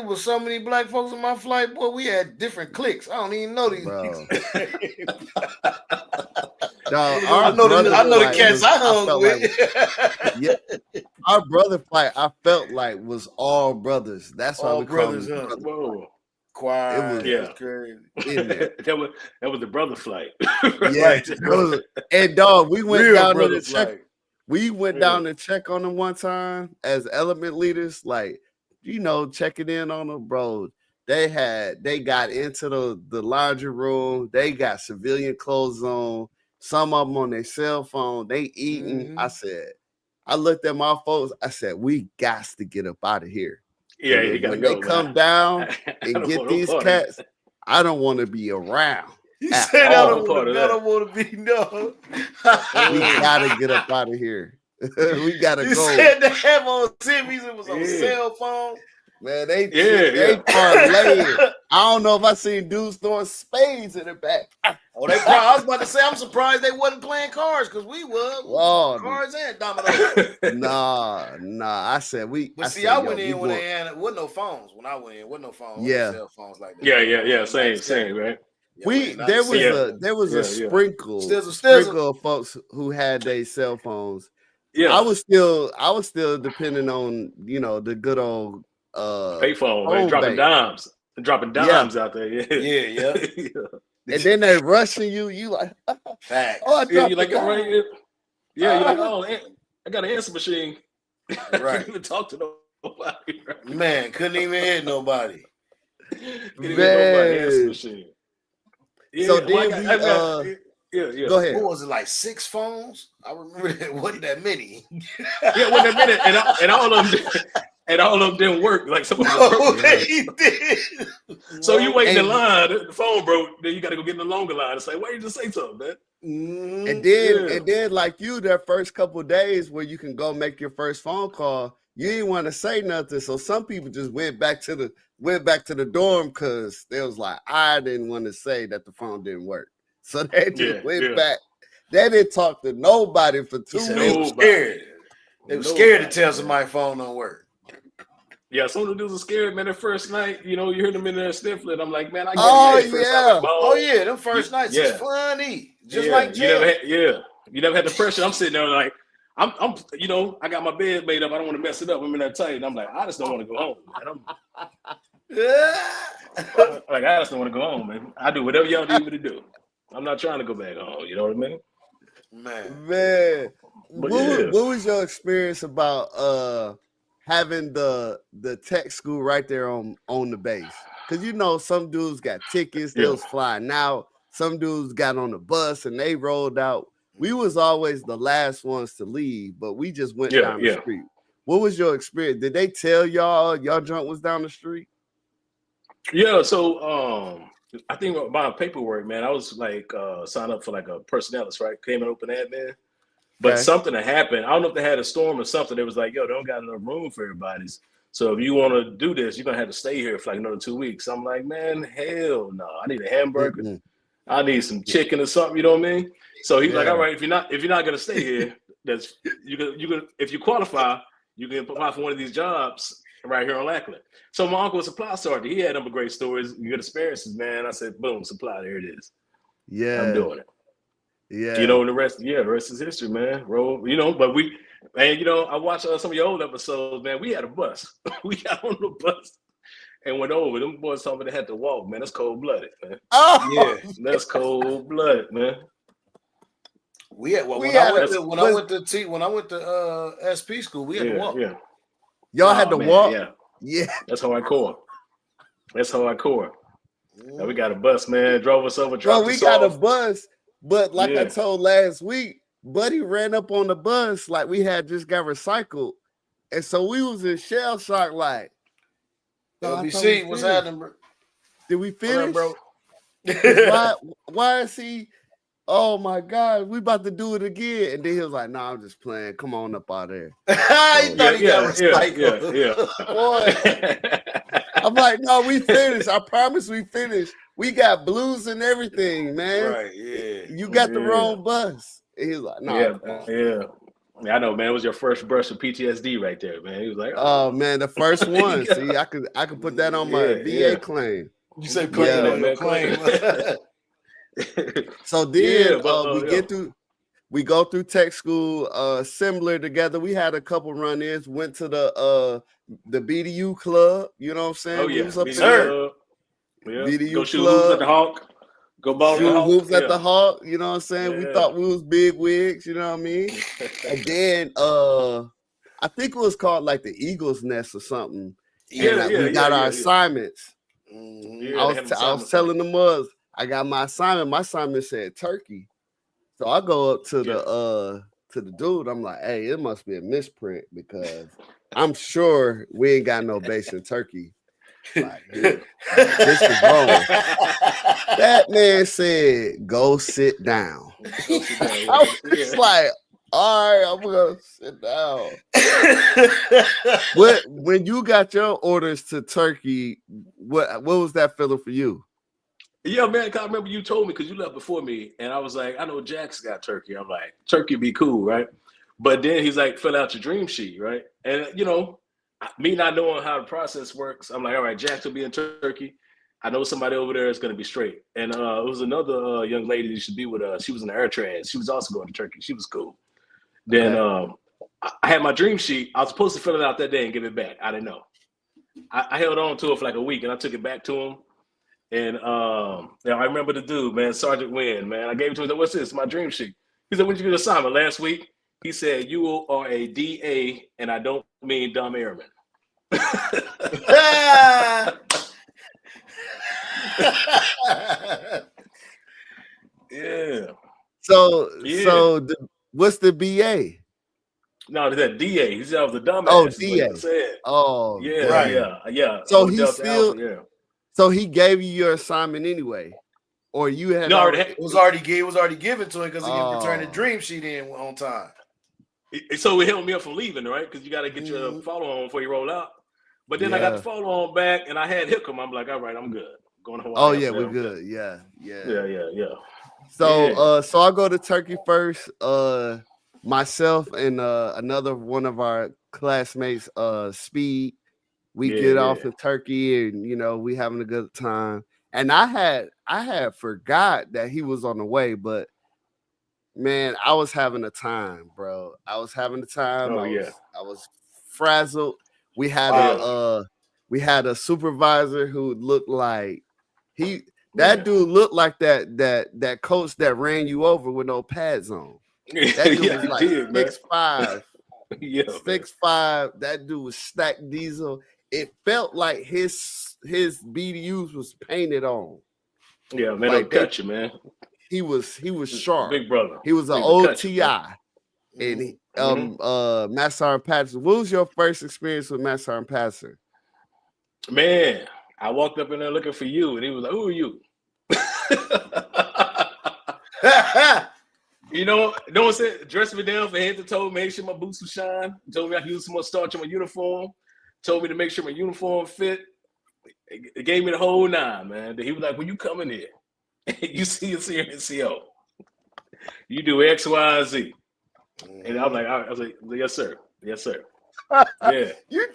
was so many black folks on my flight. Boy, we had different cliques. I don't even know these. Bro. I know the cats I hung with. Our brother flight, I felt like was all brothers. That's why all we brothers. call them. Whoa. Quiet. Yeah. Crazy. that was the brother flight. Yeah. And dog, we went down to the check. Flight. We went down to check on them one time as element leaders, like, you know, checking in on them, bro. They got into the laundry room. They got civilian clothes on. Some of them on their cell phone. They eating. I looked at my folks. I said, we got to get up out of here. Yeah, you gotta go. They come down and get these cats. I don't want to be around. You said I don't want to be no. We gotta get up out of here. We gotta go. You said they have on TVs. It was on cell phone. Man, they parlayed. I don't know if I seen dudes throwing spades in the back. Oh, I was about to say, I'm surprised they wasn't playing cards because we was. Whoa, cards and dominoes. Nah. I said we. But I went in when they wasn't no phones. When I went in, wasn't no phones. Yeah, cell phones like that. Yeah. Same, right. There was a sprinkle of folks who had their cell phones. Yeah, I was still depending on, you know, the good old payphone, right? dropping dimes out there. Yeah. And then they rushing you like, facts. Oh, you like it right? Yeah, you're like, oh, I got an answer machine. Right. Couldn't even talk to nobody. Right? Man, couldn't even hit nobody. Answer machine. Yeah, so then yeah. Go ahead. What was it, like 6 phones? I remember it wasn't that many. Yeah, it wasn't that many, and all of them didn't work. Like some of them they did. So you waiting in line, the phone broke, then you got to go get in the longer line and say, why you just say something, man? And then like you, that first couple of days where you can go make your first phone call, you didn't want to say nothing. So some people just went back to the dorm because they was like, I didn't want to say that the phone didn't work. So they just went back. They didn't talk to nobody for 2 weeks. They were scared to tell somebody phone don't work. Yeah, some of the dudes are scared, man. The first night, you know, you heard them in there sniffling. I'm like, man, I get them first nights is funny. Just like you never had the pressure. I'm sitting there like, I'm you know, I got my bed made up. I don't want to mess it up. I'm in there tight. And I'm like, I just don't want to go home, man. Like, I just don't want to go home, man. I do whatever y'all need me to do. I'm not trying to go back home. You know what I mean? Man. What was your experience about having the tech school right there on the base? Because you know some dudes got tickets, they was flying out. Some dudes got on the bus and they rolled out. We was always the last ones to leave, but we just went down the street. What was your experience? Did they tell y'all junk was down the street? Yeah, so I think about paperwork, man. I was like signed up for like a personnelist, right? Came and open admin. But something had happened. I don't know if they had a storm or something. They was like, yo, they don't got enough room for everybody's. So if you want to do this, you're gonna have to stay here for like another 2 weeks. I'm like, man, hell no. I need a hamburger. Mm-hmm. I need some chicken or something, you know what I mean? So he's like, all right, if you're not gonna stay here, that's you can if you qualify, you can apply for one of these jobs right here on Lackland. So my uncle was a supply sergeant. He had them great stories, good experiences, man. I said, boom, supply, there it is. Yeah, I'm doing it. Yeah, you know, the rest is history, man. Roll, you know, but you know, I watched some of your old episodes, man. We had a bus. We got on the bus and went over. Them boys told me they had to walk, man. That's cold-blooded, man. Oh, yeah, that's cold-blooded, man. When I went to SP school, we had to walk. Yeah. Y'all had to walk. Yeah. That's hardcore. Now we got a bus, man. Drove us over. Bro, we got a bus, but like I told last week, Buddy ran up on the bus like we had just got recycled, and so we was in shell shock. Like, LBC, what's happening, bro? Did we finish, bro? why is he? Oh my God, we about to do it again. And then he was like, "No, I'm just playing. Come on up out there." He thought he got recycled. Boy. I'm like, "No, we finished. I promise we finished. We got blues and everything, man." Right, yeah. You got the wrong bus. And he was like, "No." Yeah, I know, man. It was your first brush of PTSD right there, man. He was like, "Oh man, the first one. See, I could put that on my VA claim." You say claim on your claim. So then we go through tech school, similar together. We had a couple run-ins, went to the BDU club, you know what I'm saying? Oh, yeah. We was up BDU BDU go shoot club. hoops at the Hawk. Go ball shoot hoops at the Hawk, you know what I'm saying? We thought we was big wigs, you know what I mean? And then I think it was called like the Eagle's Nest or something. We got our assignments. I was telling the Muzz, I got my assignment. My assignment said turkey. So I go up to the dude. I'm like, "Hey, it must be a misprint because I'm sure we ain't got no base in Turkey." Like, dude, this is wrong. That man said, "Go sit down." I was just like, "All right, I'm gonna sit down." When you got your orders to Turkey, what was that feeling for you? Yeah, man, I remember you told me because you left before me, and I was like, I know Jack's got turkey. I'm like, turkey be cool, right? But then he's like, fill out your dream sheet, right? And me not knowing how the process works, I'm like, all right, Jack's will be in Turkey. I know somebody over there is going to be straight. And it was another young lady that should be with us. She was in the air trans. She was also going to Turkey. She was cool. Then I had my dream sheet. I was supposed to fill it out that day and give it back. I didn't know. I held on to it for like a week, and I took it back to him. And I remember the dude, man, Sergeant Wynn, man. I gave it to him. What's this? My dream sheet. He said, "When did you get assignment last week?" He said, "You are a DA, and I don't mean dumb airman." Yeah. So what's the BA? No, that DA. He said I was a dumbass. Oh, DA. Oh, yeah, right. Yeah. So he still. So he gave you your assignment anyway, or you had it was already given to him because he didn't return the dream sheet in on time. So it held me up from leaving, right? Because you got to get your follow on before you roll out. But then I got the follow on back, and I had Hickam. I'm like, all right, I'm good. Going to Hawaii. Oh yeah, we're good. Yeah. So so I go to Turkey first. Myself and another one of our classmates, Speed. We get off in Turkey, and we having a good time. And I had forgot that he was on the way, but man, I was having a time, bro. I was having a time. I was frazzled. We had a supervisor who looked like that dude looked like that coach that ran you over with no pads on. That dude was like 6'5". 6'5". That dude was stacked diesel. It felt like his BDUs was painted on. Yeah, man, like they'll cut you, man. He was sharp. Big brother. He was an old TI. And Master Sergeant Patterson. What was your first experience with Master Sergeant Patterson? Man, I walked up in there looking for you, and he was like, "Who are you?" No one said dress me down from head to toe, make sure my boots would shine. Told me I could use some more starch on my uniform. Told me to make sure my uniform fit. It gave me the whole 9, man. He was like, "When you come in here, you see us here in CO. You do X, Y, Z." And I was like, "Yes, sir. Yes, sir." Yeah. You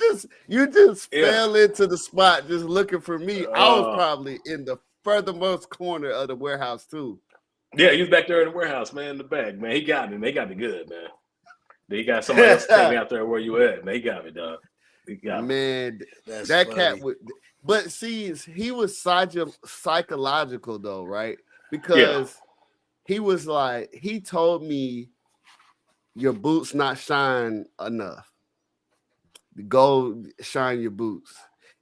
just fell into the spot just looking for me. I was probably in the furthermost corner of the warehouse too. Yeah, he was back there in the warehouse, man, in the back, man. He got me. They got me good, man. He got somebody else to take me out there where you at, man. He got me, dog. He got me. Man, that cat would. But see, he was psychological though, right? Because he was like, he told me your boots not shine enough. Go shine your boots.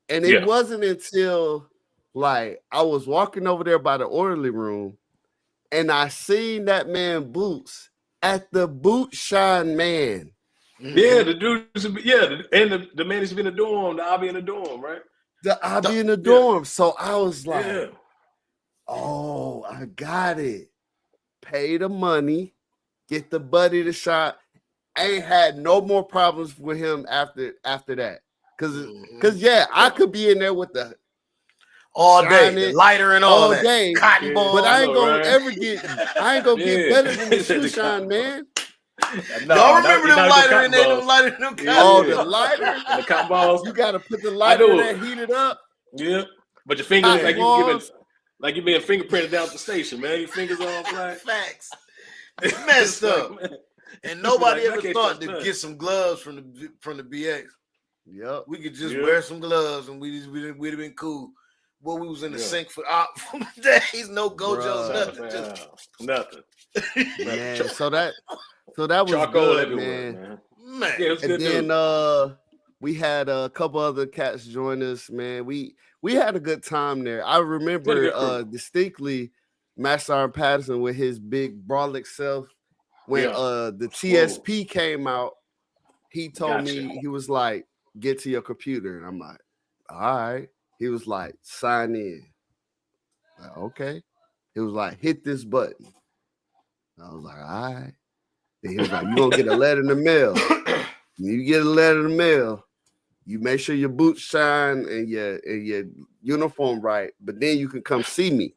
And it wasn't until like I was walking over there by the orderly room and I seen that man boots at the boot shine man. Yeah, the dude, and the man is in the dorm, the obby in the dorm, right? The obby in the dorm. So I was like, oh, I got it. Pay the money, get the buddy to shot. I ain't had no more problems with him after that. Cause I could be in there with the all day, the lighter and all that. Day, cotton balls, but I ain't gonna ever get. I ain't gonna get better than the shoe shine, man. Y'all remember them lighter in there? Them lighter in them the lighter and the cotton balls. You gotta put the lighter that heated up. Yeah, but your fingers like you being fingerprinted down at the station, man. Your fingers all black. Facts. It's messed up. And nobody ever thought to get some gloves from the BX. Yep. We could just wear some gloves and we'd have been cool. Boy, we was in the sink for days, no Gojos, nothing. Man, so that was charcoal good, man. Yeah, and then we had a couple other cats join us, man. We had a good time there. I remember distinctly Master Sergeant Patterson with his big brolic self. When the TSP came out, he told me, he was like, get to your computer. And I'm like, all right. He was like, sign in. Like, okay. He was like, hit this button. I was like, all right. Then he was like, you're going to get a letter in the mail. When you get a letter in the mail, you make sure your boots shine and your uniform right, but then you can come see me.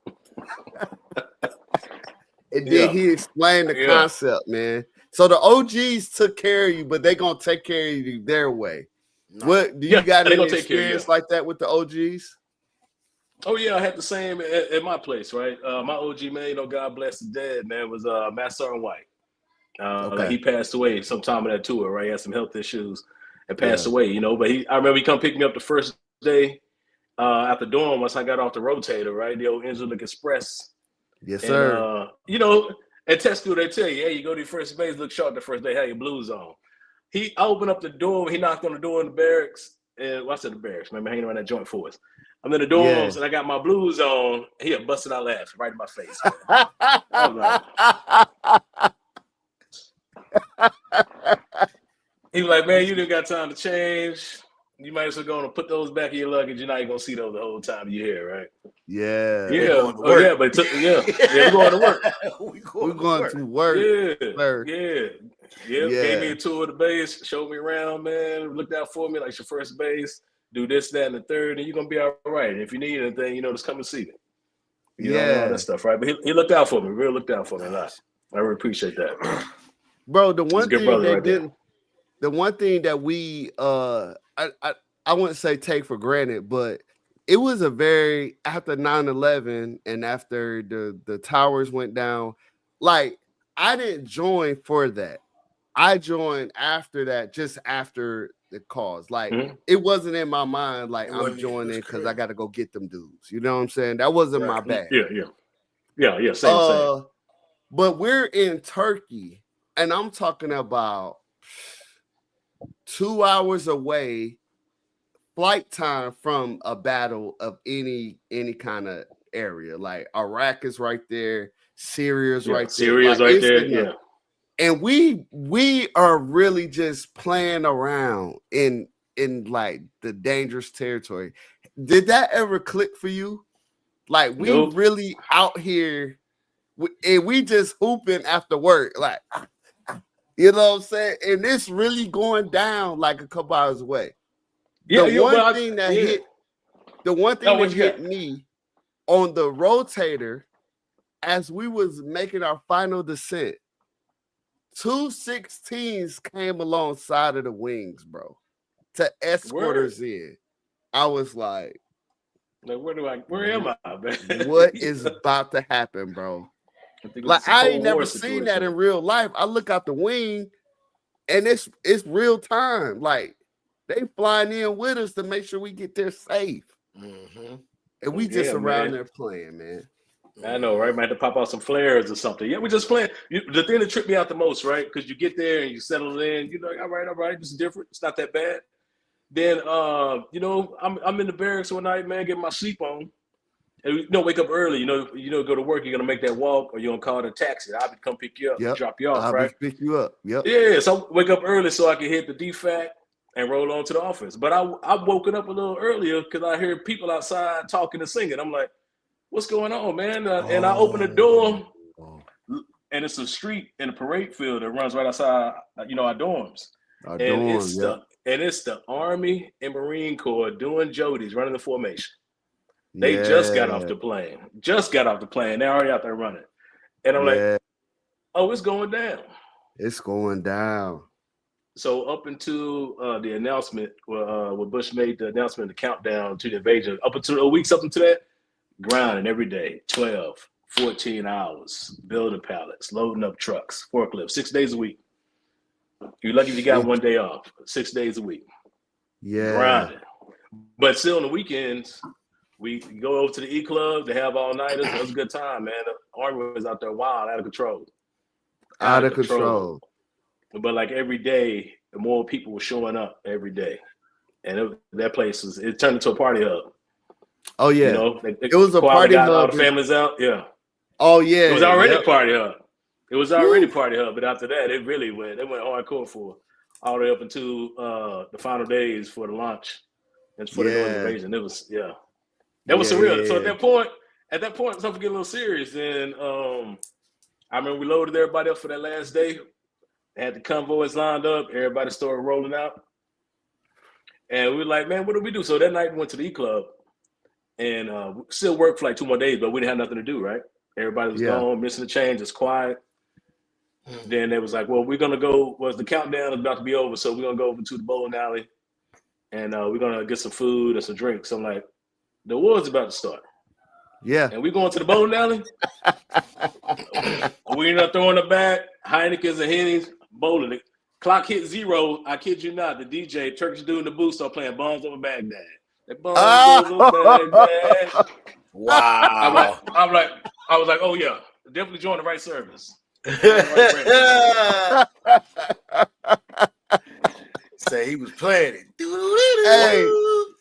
And then he explained the concept, man. So the OGs took care of you, but they're going to take care of you their way. What do you got any experience like that with the OGs? Oh yeah, I had the same at my place, right? My OG man, God bless his dad, man, was Master Sergeant White. Like he passed away sometime in that tour, right? He had some health issues and passed away, But I remember he come pick me up the first day at the dorm once I got off the rotator, right? The old Angelic Express. Yes, sir. And, at test school they tell you, hey, you go to your first base, look sharp the first day, have your blues on. I opened up the door. He knocked on the door in the barracks. And I said the barracks. Remember hanging around that joint for us. I'm in the dorms and I got my blues on. He had busted out laughing right in my face. He was like, man, you didn't got time to change. You might as well go and put those back in your luggage. You're not even gonna see those the whole time you're here, right? Yeah. Yeah. But we're going to work. We're going to work. Yeah. Gave me a tour of the base, showed me around, man. Looked out for me like your first base. Do this, that, and the third, and you're gonna be all right. And if you need anything, just come and see me. You know, all that stuff, right? But he looked out for me, really looked out for me a lot. I really appreciate that. Bro, the one thing that we I wouldn't say take for granted, but it was a very after 9/11 and after the towers went down, like I didn't join for that. I joined after that, just after the cause. Like it wasn't in my mind, like I'm joining because I got to go get them dudes. You know what I'm saying? That wasn't my bag. Yeah. Same. But we're in Turkey, and I'm talking about 2 hours away, flight time from a battle of any kind of area. Like Iraq is right there, Syria's right there. Syria's right there. And we are really just playing around in like the dangerous territory. Did that ever click for you? Like we really out here and we just hooping after work, like you know what I'm saying? And it's really going down like a couple hours away. The one thing that hit me on the rotator as we was making our final descent, 2 16s came alongside of the wings, bro, to escort us in. I was like, where am I, man? What is about to happen, bro? Like I ain't never seen that in real life. I look out the wing and it's real time. Like they flying in with us to make sure we get there safe. And we just around there playing, man. I know, right? Might have to pop out some flares or something. Yeah, we just playing. The thing that tripped me out the most, right? Because you get there and you settle in, you're like, all right, this is different. It's not that bad. Then, I'm in the barracks one night, man, getting my sleep on. And wake up early. Go to work. You're gonna make that walk, or you're gonna call it a taxi. I'll be come pick you up, drop you off, right? Pick you up. Yep. Yeah. So I wake up early so I can hit the DFAC and roll on to the office. But I woken up a little earlier because I heard people outside talking and singing. I'm like, what's going on, man? And I open the door, and it's a street in a parade field that runs right outside, our dorms. It's the Army and Marine Corps doing Jodies, running the formation. They just got off the plane. They're already out there running. And I'm like, oh, it's going down. It's going down. So up until the announcement, when Bush made the announcement, the countdown to the invasion, up until that, grinding every day, 12, 14 hours, building pallets, loading up trucks, forklifts, 6 days a week. You're lucky if you got 1 day off, 6 days a week. Yeah. Grinding. But still on the weekends, we go over to the E Club. They have all nighters. It was a good time, man. The Army was out there wild, out of control. Out of control. But like every day, more people were showing up every day. And that place it turned into a party hub. Oh, yeah. It was a party hub. All the families out. Yeah. Oh, yeah. It was already a party hub. But after that, they went hardcore for all the way up until the final days for the launch and for the Northern invasion. It was, that was surreal. So at that point, something get a little serious. And I remember we loaded everybody up for that last day. Had the convoys lined up. Everybody started rolling out. And we were like, man, what do we do? So that night we went to the E Club and we still worked for like 2 more days, but we didn't have nothing to do, right? Everybody was gone, missing the change, it's quiet. Then they was like, well, we're going to go, the countdown is about to be over, so we're going to go over to the bowling alley and we're going to get some food and some drinks. So I'm like, the war's about to start. Yeah. And we going to the bowling alley. We ended up throwing it back, Heineken's and Henny's, bowling. The clock hit 0. I kid you not. The DJ, Turkish dude in the booth, started playing Bombs Over Baghdad. Over Baghdad. Wow. I was like, oh yeah, definitely join the right service. Say he was playing it. Hey.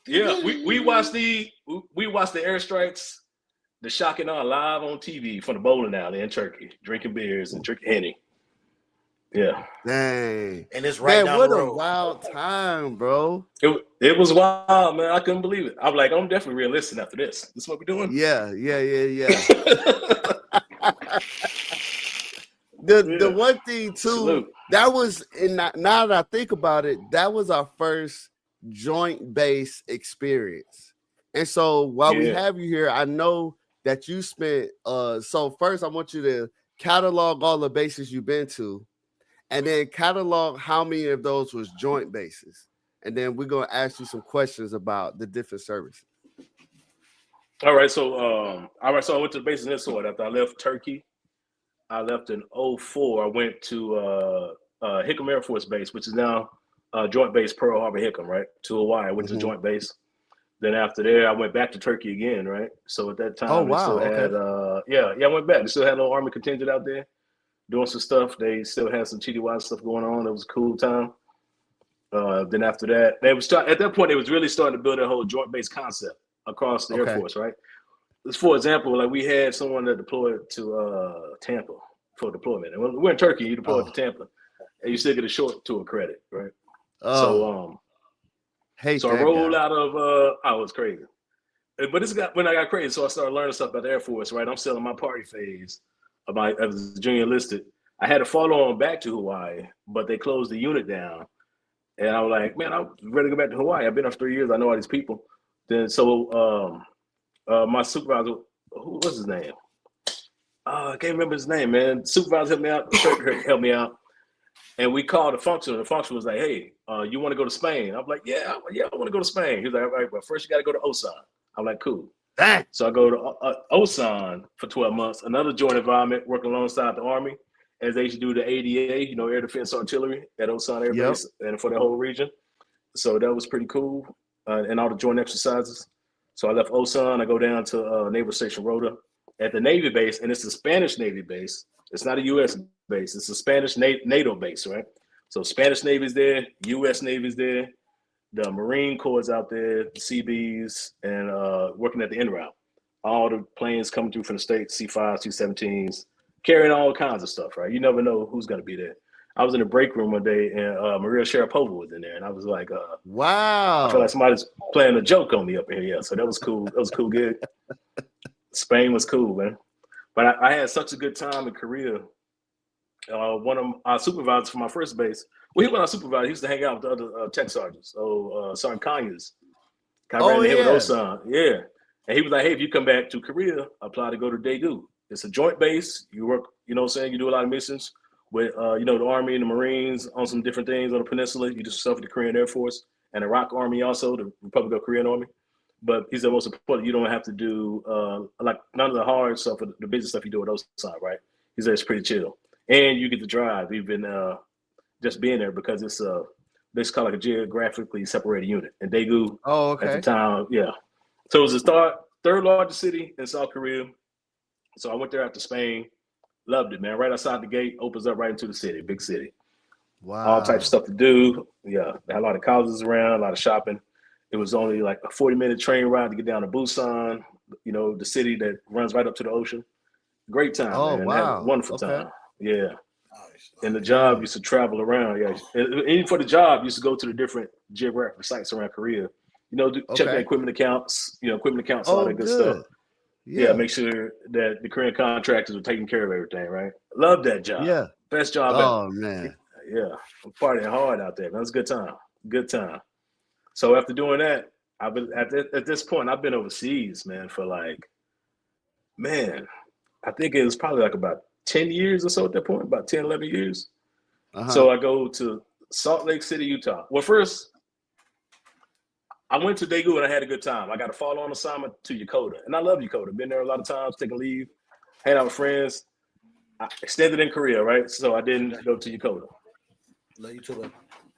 Yeah, we watched the airstrikes, the shock and awe live on TV from the bowling alley in Turkey, drinking beers and drinking Henny. Yeah. Dang. And it's right down the road. What a wild time, bro. It was wild, man. I couldn't believe it. I'm like, I'm definitely realistic after this. This is what we're doing? Yeah. The one thing, too, Salute. that was, now that I think about it, that was our first joint-based experience. And so while we have you here, I know that you spent, so first I want you to catalog all the bases you've been to, and then catalog how many of those was joint bases. And then we're going to ask you some questions about the different services. All right. So I went to the base in this order. After I left Turkey, I left in 2004. I went to Hickam Air Force Base, which is now Joint Base Pearl Harbor Hickam, right? To Hawaii. I went to Joint Base. Then after there, I went back to Turkey again, right? So at that time, they still had, I went back. They still had a little Army contingent out there doing some stuff. They still had some TDY stuff going on. It was a cool time. Then after that, at that point, they was really starting to build a whole joint base concept across the Air Force, right? For example, like we had someone that deployed to Tampa for deployment. And when we're in Turkey, you deploy to Tampa, and you still get a short tour credit, right? So I rolled out of it was crazy. But when I got crazy, so I started learning stuff about the Air Force, right? I'm still in my party phase as a junior enlisted. I had to follow on back to Hawaii, but they closed the unit down. And I was like, man, I'm ready to go back to Hawaii. I've been there for 3 years. I know all these people. Then my supervisor, what's his name? I can't remember his name, man. Supervisor helped me out. Helped me out. And we called the function. The function was like, hey, you want to go to Spain? I'm like, yeah, I want to go to Spain. He was like, all right, but first you got to go to Osan. I'm like, cool. So I go to Osan for 12 months, another joint environment, working alongside the Army, as they used to do the ADA, Air Defense Artillery at Osan Air Base, and for the whole region. So that was pretty cool, and all the joint exercises. So I left Osan. I go down to Naval Station Rota at the Navy base, and it's a Spanish Navy base. It's not a U.S. base. It's a Spanish NATO base, right? So Spanish Navy's there, U.S. Navy's there, the Marine Corps is out there, the CBs, and working at the en route. All the planes coming through from the States, C-5s, C-17s, carrying all kinds of stuff, right? You never know who's going to be there. I was in the break room one day, and Maria Sharapova was in there, and I was like, wow. I feel like somebody's playing a joke on me up here. Yeah, so that was cool. That was a cool gig. Spain was cool, man. But I had such a good time in Korea. One of our supervisors for my first base, well, he wasn't our supervisor. He used to hang out with the other tech sergeants. Sergeant Conyers. Yeah. And he was like, hey, if you come back to Korea, apply to go to Daegu. It's a joint base. You work, you know what I'm saying? You do a lot of missions with, the Army and the Marines on some different things on the peninsula. You do stuff with the Korean Air Force and the Iraq Army also, the Republic of Korean Army. But he said most important, you don't have to do like none of the hard stuff, or the business stuff you do with those side, right? He said it's pretty chill. And you get to drive even just being there because it's basically like a geographically separated unit. And Daegu at the time, yeah. So it was the third largest city in South Korea. So I went there after Spain. Loved it, man. Right outside the gate, opens up right into the city, big city. Wow. All types of stuff to do. Yeah, they had a lot of colleges around, a lot of shopping. It was only like a 40-minute train ride to get down to Busan, the city that runs right up to the ocean. Great time, man. Wow. Had a wonderful time. Yeah. And the job used to travel around. Yeah. And even for the job, used to go to the different geographic sites around Korea. Check the equipment accounts, all that good stuff. Yeah, make sure that the Korean contractors are taking care of everything, right? Love that job. Yeah. Best job ever. Oh, man. Yeah. I'm partying hard out there, man. It was a good time. Good time. So after doing that, I've been at this point, I've been overseas, man, for I think it was probably like about 10 years or so at that point, about 10, 11 years. So I go to Salt Lake City, Utah. Well, first, I went to Daegu and I had a good time. I got a follow-on assignment to Yokota, and I love Yokota. Been there a lot of times, taking leave, hanging out with friends. I extended in Korea, right? So I didn't go to Yokota. Love you too, man.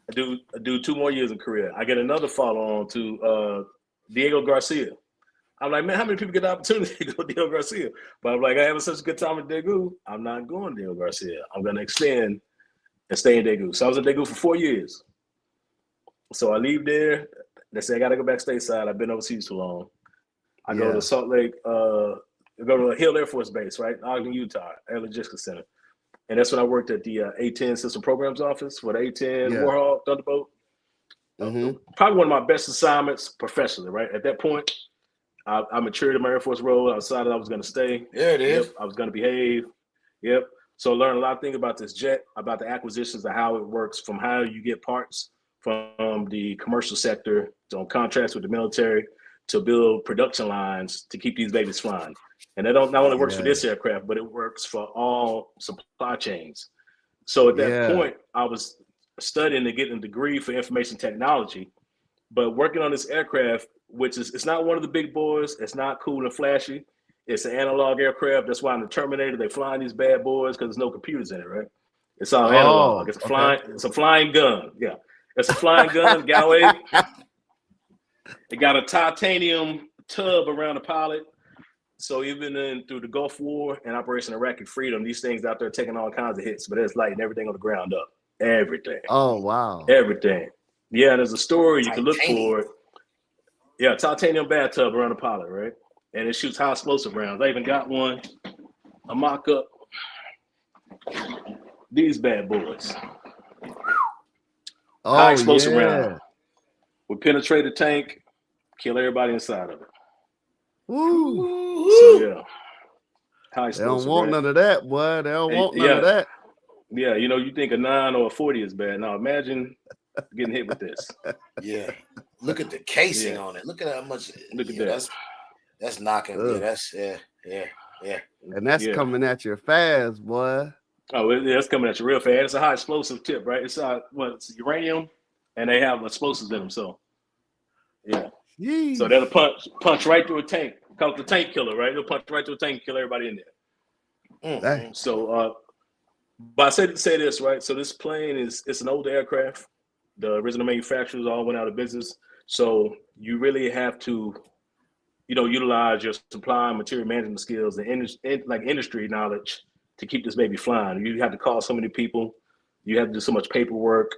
I do 2 more years in Korea. I get another follow-on to Diego Garcia. I'm like, man, how many people get the opportunity to go to Diego Garcia? But I'm like, I having such a good time at Daegu. I'm not going to Diego Garcia. I'm going to extend and stay in Daegu. So I was in Daegu for 4 years. So I leave there. They say I got to go back stateside. I've been overseas too long. I go to Salt Lake, go to Hill Air Force Base, right? Ogden, Utah, Air Logistics Center. And that's when I worked at the A-10 System Programs Office for the A-10 Warhawk Thunderbolt. Probably one of my best assignments professionally, right? At that point, I matured in my Air Force role. I decided I was going to stay. Yeah, it is. Yep, I was going to behave. Yep. So I learned a lot of things about this jet, about the acquisitions and how it works, from how you get parts from the commercial sector on contracts with the military to build production lines to keep these babies flying. And that not only works for this aircraft, but it works for all supply chains. So at that point, I was studying and getting a degree for information technology, but working on this aircraft, which is, it's not one of the big boys. It's not cool and flashy. It's an analog aircraft. That's why in the Terminator, they flying these bad boys because there's no computers in it, right? It's all analog. It's a flying gun. Yeah. It's a flying gun, Galway. It got a titanium tub around the pilot. So even through the Gulf War and Operation Iraqi Freedom, these things out there taking all kinds of hits, but it's lighting everything on the ground up. Everything. Oh, wow. Everything. Yeah, and there's a story you can look for it. Yeah, titanium bathtub around the pilot, right? And it shoots high explosive rounds. I even got one, a mock-up. These bad boys. High explosive round. Would penetrate the tank, kill everybody inside of it. Woo. So yeah. High explosive. They don't want none of that, boy. They don't want none of that. Yeah, you think a 9 or a 40 is bad. Now imagine getting hit with this. Yeah. Look at the casing on it. Look at how much. Look at that. That's knocking. Ugh. Yeah. And that's coming at you fast, boy. Oh, that's coming at you real fast. It's a high explosive tip, right? It's it's uranium, and they have explosives in them. So, yeah. Jeez. So that'll punch right through a tank. Call it the tank killer, right? It'll punch right through a tank, kill everybody in there. Mm-hmm. So, but I said to say this, right? So this plane it's an older aircraft. The original manufacturers all went out of business. So you really have to utilize your supply and material management skills and like industry knowledge to keep this baby flying. You have to call so many people. You have to do so much paperwork.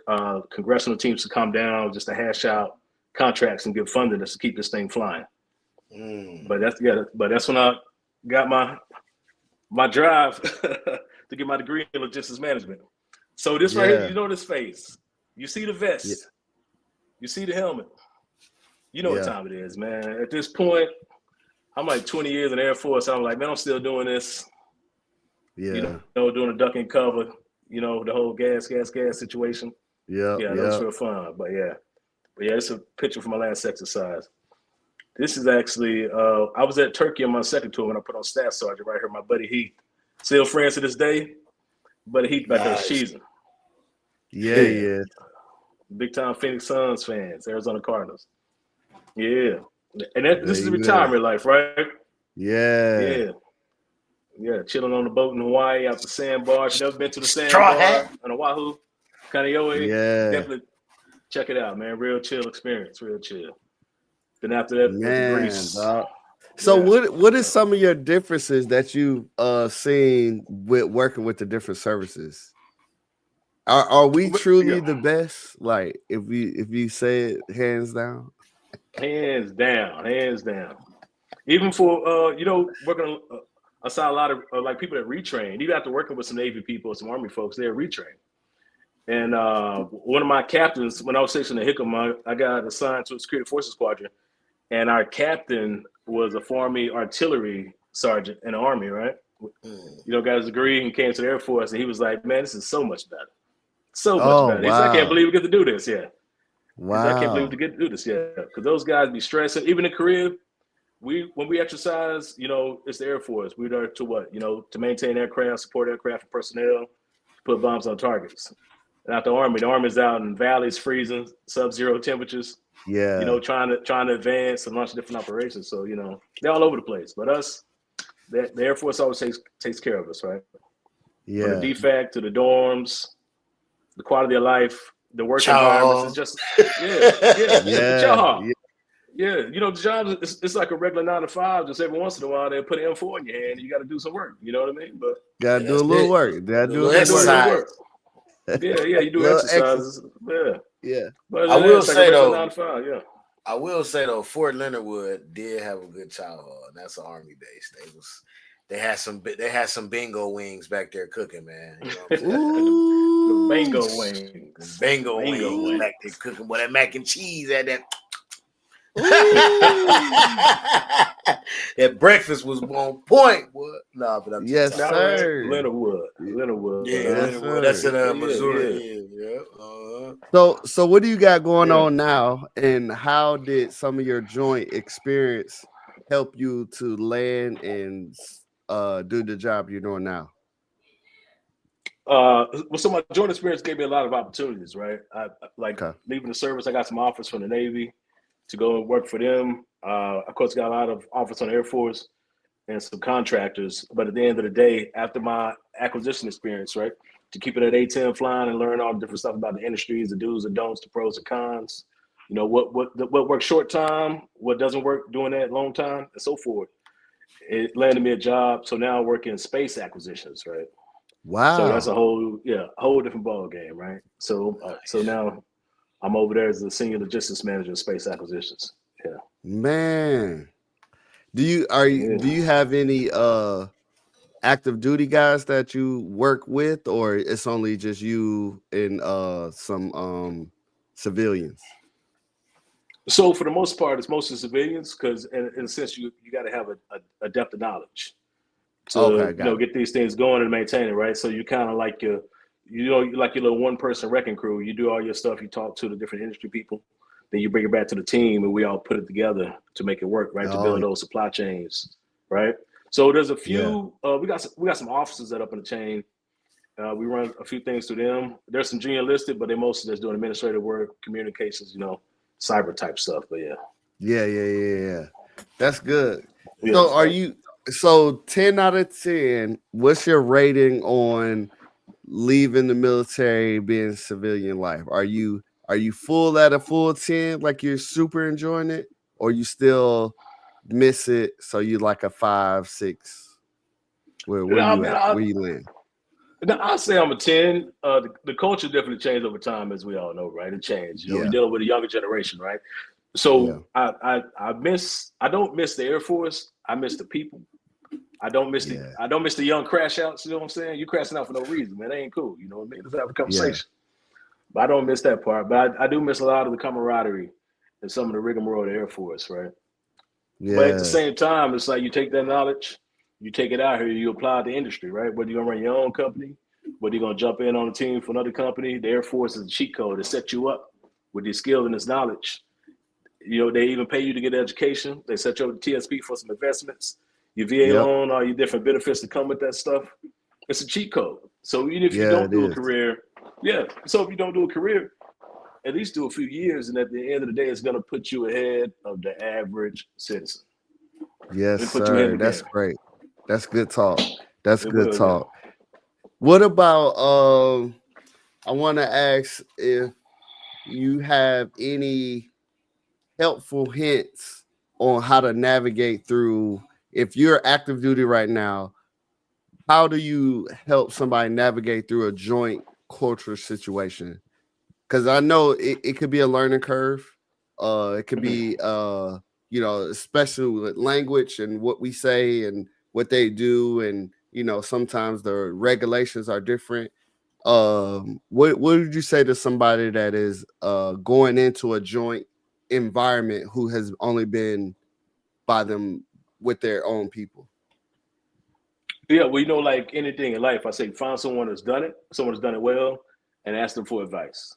Congressional teams to come down just to hash out contracts and give funding just to keep this thing flying. But that's when I got my drive to get my degree in logistics management. So this right here, this face. You see the vest. You see the helmet. You know what time it is, man. At this point, I'm like 20 years in the Air Force. I'm like, man, I'm still doing this. Doing a duck and cover, the whole gas situation. That was real fun. But it's a picture from my last exercise. This is actually, I was at Turkey on my second tour when I put on Staff Sergeant right here, my buddy Heath. Still friends to this day. Buddy Heath back there cheesing. Yeah. Big time Phoenix Suns fans, Arizona Cardinals. Yeah. And this is retirement life, right? Yeah. Yeah, chilling on the boat in Hawaii out the sandbar. If you've never been to the sandbar on Oahu, Kaneohe, definitely check it out, man. Real chill experience, real chill. Then after that, Greece. So what is some of your differences that you've seen with working with the different services? Are we truly the best? Like if you say it hands down? Hands down. Even for working aside a lot of like people that retrain, even after working with some Navy people, some Army folks, they're retrained. And one of my captains, when I was stationed in Hickam, I got assigned to a security forces squadron, and our captain was a former artillery sergeant in the Army, right? Got his degree and came to the Air Force, and he was like, "Man, this is so much better, so much better." He said, "I can't believe we get to do this." Yeah. Wow. I can't believe we get to do this. Yeah, because those guys be stressing. Even in Korea, when we exercise, it's the Air Force. We're there to what? To maintain aircraft, support aircraft and personnel, put bombs on targets. And out the Army's out in valleys, freezing, sub-zero temperatures. Yeah. Trying to advance and launch different operations. So they're all over the place. But us, the Air Force always takes care of us, right? Yeah. From the DFAC to the dorms, the quality of life, the work environments is just the job. Yeah, the job it's like a regular 9 to 5. Just every once in a while they put an M4 in your hand and you got to do some work. You know what I mean? But gotta do a little work. Gotta do a little work. Yeah, you do exercises. Yeah. But I will say though, 9 to 5, I will say though, Fort Leonard Wood did have a good chow hall. That's an Army base. They had some bingo wings back there cooking, man. The bingo wings. Bingo wings back there cooking. Boy, that mac and cheese had that. That breakfast was on point. What? Nah, but I'm yes, sir. Leonard Wood. Yeah, Leonard Wood. That's in Missouri. So what do you got going on now, and how did some of your joint experience help you to land and do the job you're doing now? So my joint experience gave me a lot of opportunities, right? Leaving the service, I got some offers from the Navy to go and work for them. Of course, got a lot of offers on the Air Force and some contractors. But at the end of the day, after my acquisition experience, right, to keep it at A-10 flying and learn all the different stuff about the industries, the do's and don'ts, the pros and cons, what works short time, what doesn't work doing that long time, and so forth. It landed me a job. So now I work in space acquisitions, right? Wow. So that's a whole different ball game, right? So now I'm over there as the senior logistics manager of space acquisitions. Yeah. Man. Do you have any active duty guys that you work with, or it's only just you and some civilians? So for the most part, it's mostly civilians because in a sense you got to have a depth of knowledge to get these things going and maintain it, right? So you kind of like your little one-person wrecking crew. You do all your stuff. You talk to the different industry people. Then you bring it back to the team, and we all put it together to make it work, right? To build those supply chains, right? So there's a few. We got some officers that up in the chain. We run a few things through them. There's some junior listed, but they're mostly just doing administrative work, communications, cyber type stuff. But yeah. That's good. Yeah, So 10 out of 10, what's your rating on leaving the military, being civilian life? Are you full at a full 10, like you're super enjoying it, or you still miss it, so you like a 5, 6. Where you at? Where you land? I'll say I'm a 10. The culture definitely changed over time, as we all know, right? It changed. You know, we're dealing with a younger generation, right? So I don't miss the Air Force. I miss the people. I don't miss the young crash outs. You know what I'm saying? You crashing out for no reason, man. That ain't cool. You know what I mean? Let's have a conversation. But I don't miss that part. But I do miss a lot of the camaraderie and some of the rigmarole of the Air Force, right? But at the same time, it's like you take that knowledge, you take it out here, you apply it to industry, right? Whether you're gonna run your own company, whether you're gonna jump in on a team for another company, the Air Force is a cheat code to set you up with these skills and this knowledge. You know, they even pay you to get an education. They set you up with TSP for some investments, your VA loan, all your different benefits that come with that stuff. It's a cheat code. So even if you don't do a career, so if you don't do a career, at least do a few years, and at the end of the day, it's going to put you ahead of the average citizen. Yes, sir. That's great. That's good talk. That's good talk. What about, I want to ask if you have any helpful hints on how to navigate through, if you're active duty right now, how do you help somebody navigate through a joint culture situation? Because I know it could be a learning curve. It could be, you know, especially with language and what we say and what they do. And, you know, sometimes the regulations are different. What would you say to somebody that is going into a joint environment who has only been by them with their own people? Yeah, well, you know, like anything in life, I say find someone that's done it, someone that's done it well, and ask them for advice.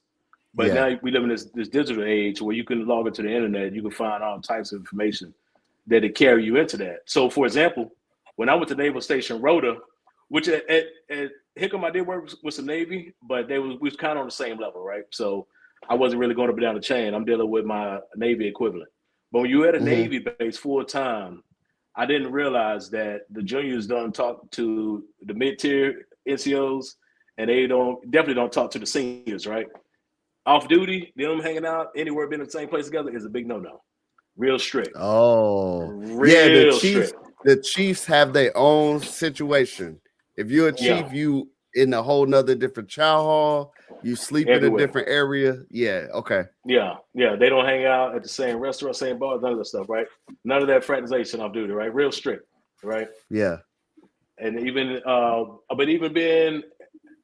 But now we live in this digital age where you can log into the internet, you can find all types of information that it carry you into that. So, for example, when I went to Naval Station Rota, which at Hickam I did work with some Navy, but we was kind of on the same level, right? So I wasn't really going up and down the chain. I'm dealing with my Navy equivalent. But when you're at a Navy base full time, I didn't realize that the juniors don't talk to the mid-tier NCOs, and they definitely don't talk to the seniors, right? Off duty, them hanging out anywhere, been in the same place together is a big no-no. Real strict. Strict. The Chiefs have their own situation. If you're a chief, you in a whole nother different chow hall. You sleep in a different area. Yeah. Okay. Yeah. They don't hang out at the same restaurant, same bar, none of that stuff, right? None of that fraternization off duty, right? Real strict, right? Yeah. And even, but even being,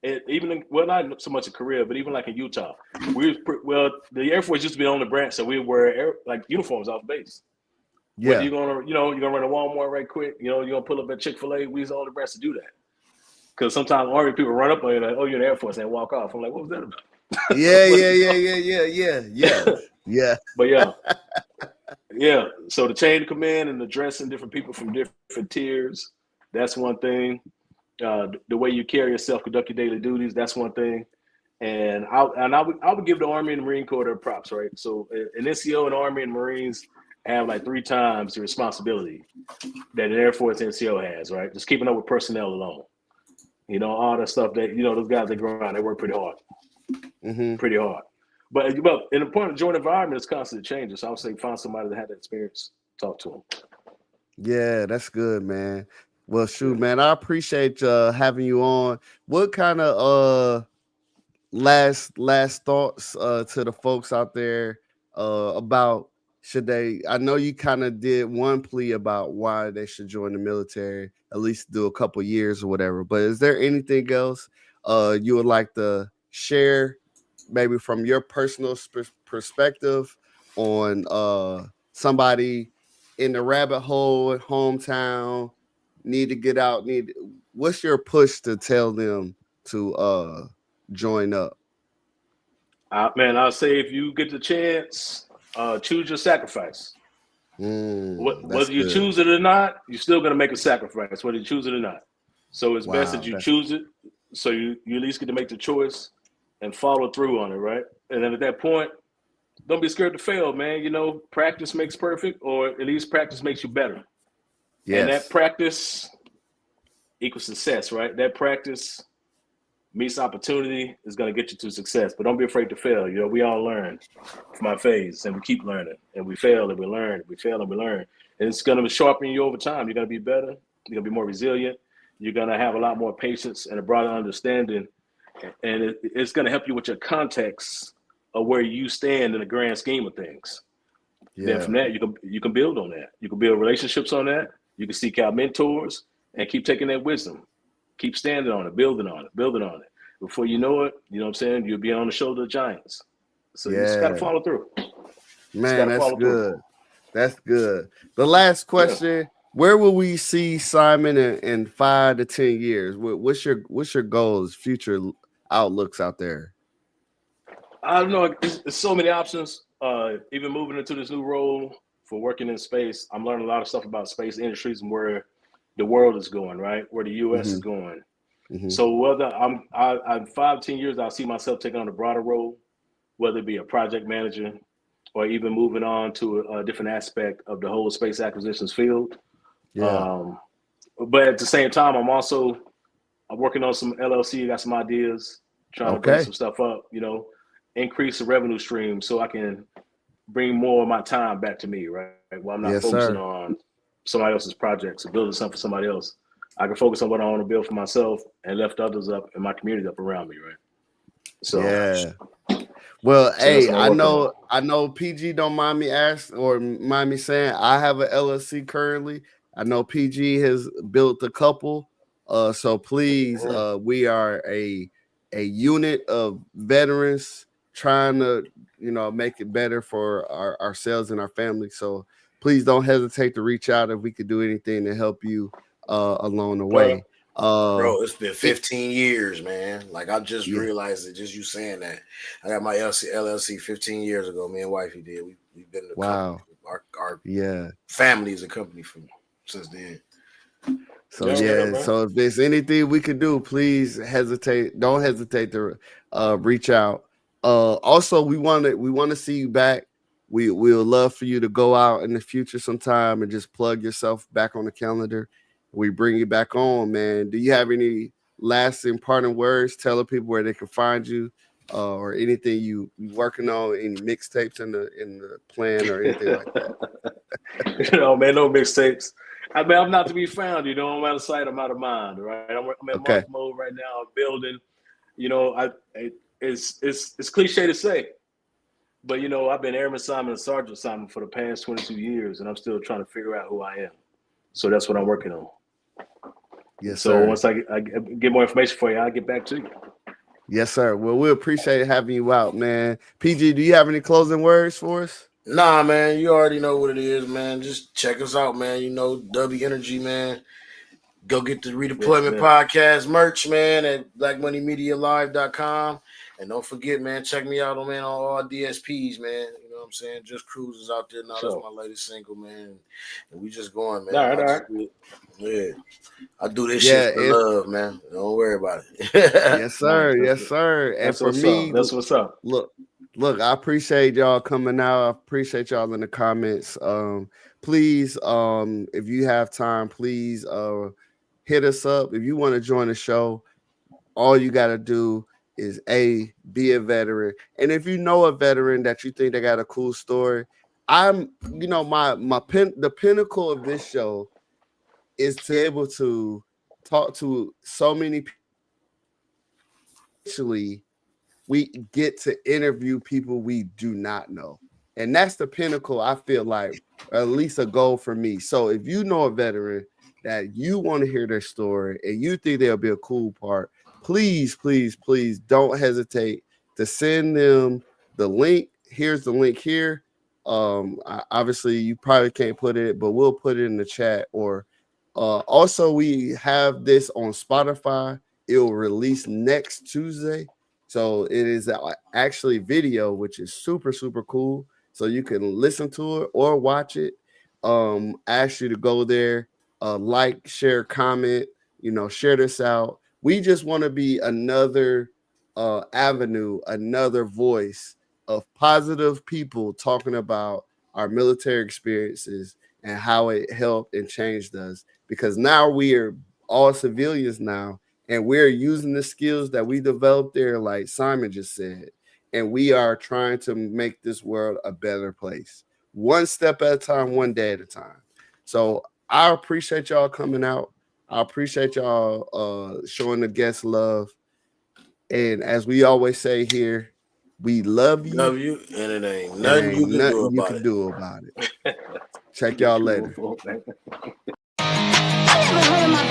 not so much a career, but even like in Utah, the Air Force used to be the only branch, so we wear uniforms off base. Yeah. Whether you're gonna run a Walmart right quick, you're gonna pull up at Chick-fil-A, we was the only branch to do that. Because sometimes Army people run up on you like, "Oh, you're in the Air Force," and walk off. I'm like, "What was that about?" Yeah. But So the chain of command and addressing different people from different tiers, that's one thing. The way you carry yourself, conduct your daily duties, that's one thing. And I would give the Army and the Marine Corps their props, right? So an NCO and Army and Marines have like 3 times the responsibility that an Air Force NCO has, right? Just keeping up with personnel alone. All that stuff that, those guys that go around, they work pretty hard. Pretty hard. But in the point of joint environment, it's constantly changing. So I would say find somebody that had that experience, talk to them. Yeah, that's good, man. Well, shoot, man, I appreciate having you on. What kind of last thoughts to the folks out there about should they? I know you kind of did one plea about why they should join the military, at least do a couple years or whatever. But is there anything else you would like to share, maybe from your personal perspective on somebody in the rabbit hole, hometown, need to get out? What's your push to tell them to join up? Man, I'll say if you get the chance, choose your sacrifice. Whether you choose it or not, you're still going to make a sacrifice, whether you choose it or not. So it's best that you choose it, so you at least get to make the choice and follow through on it, right? And then at that point, don't be scared to fail, man. Practice makes perfect, or at least practice makes you better. Yes. And that practice equals success, right? That practice Meets opportunity is going to get you to success, but don't be afraid to fail. You know, we all learn from our phase, and we keep learning, and we fail and we learn, we fail and we learn, and it's going to sharpen you over time. You're going to be better. You're going to be more resilient. You're going to have a lot more patience and a broader understanding, and it's going to help you with your context of where you stand in the grand scheme of things. Yeah. Then from that, you can build on that. You can build relationships on that. You can seek out mentors and keep taking that wisdom. Keep standing on it, building on it. Before you know it, you know what I'm saying, you'll be on the shoulder of giants. So you just got to follow through. Man, that's good. That's good. The last question, where will we see Simon in 5 to 10 years? What's your goals, future outlooks out there? I don't know. There's so many options. Even moving into this new role for working in space, I'm learning a lot of stuff about space industries and where the world is going, right? Where the U.S. is going. So whether I'm 5, 10 years, I'll see myself taking on a broader role, whether it be a project manager or even moving on to a different aspect of the whole space acquisitions field. Yeah. But at the same time, I'm working on some LLC, got some ideas, trying to bring some stuff up, you know, increase the revenue stream so I can bring more of my time back to me, right? While I'm not focusing on somebody else's projects or building something for somebody else. I can focus on what I want to build for myself and lift others up and my community up around me, right? So well, hey, I know PG don't mind me saying I have an LLC currently. I know PG has built a couple. So please, we are a unit of veterans trying to, you know, make it better for ourselves and our family. So please don't hesitate to reach out if we could do anything to help you along the way. Bro, it's been 15 years, man. Like I just realized it, just you saying that. I got my LLC 15 years ago. Me and wifey did. We've been in the company. Our family is a company since then. So so if there's anything we could do, please don't hesitate to reach out. Also, we want to see you back. We would love for you to go out in the future sometime and just plug yourself back on the calendar. We bring you back on, man. Do you have any lasting parting words telling people where they can find you, or anything you working on, any mixtapes in the plan or anything like that? You know, man, no mixtapes. I mean, I'm not to be found. You know, I'm out of sight, I'm out of mind. Right? I'm in march mode right now. I'm building. You know, it's cliche to say, but you know, I've been Airman Simon and Sergeant Simon for the past 22 years, and I'm still trying to figure out who I am. So that's what I'm working on. Yes, so sir. Once I get more information for you, I'll get back to you. Yes, sir. Well, we appreciate having you out, man. PG, do you have any closing words for us? Nah, man, you already know what it is, man. Just check us out, man. You know, W Energy, man. Go get the Redeployment Podcast merch, man, at blackmoneymedialive.com. And don't forget, man, check me out on all DSPs, man. You know what I'm saying? Just Cruises out there now. That's my latest single, man. And we just going, man. All right. I do this shit for love, man. Don't worry about it. Yes, sir. Yes, sir. And for me, that's what's up. Look, I appreciate y'all coming out. I appreciate y'all in the comments. Please, if you have time, please hit us up. If you want to join the show, all you got to do is be a veteran. And if you know a veteran that you think they got a cool story, the pinnacle of this show is to be able to talk to so many people. Actually, we get to interview people we do not know. And that's the pinnacle, I feel like, or at least a goal for me. So if you know a veteran that you want to hear their story and you think they'll be a cool part, please, please, please don't hesitate to send them the link. Here's the link here. Obviously, you probably can't put it, but we'll put it in the chat. Or also, we have this on Spotify. It will release next Tuesday. So it is actually video, which is super, super cool. So you can listen to it or watch it. Ask you to go there, like, share, comment, share this out. We just want to be another avenue, another voice of positive people talking about our military experiences and how it helped and changed us. Because now we are all civilians now, And we're using the skills that we developed there, like Simon just said, and we are trying to make this world a better place. One step at a time, one day at a time. So I appreciate y'all coming out. I appreciate y'all showing the guests love. And as we always say here, we love you. Love you, and it ain't nothing you can do about it. Check y'all later. I never heard my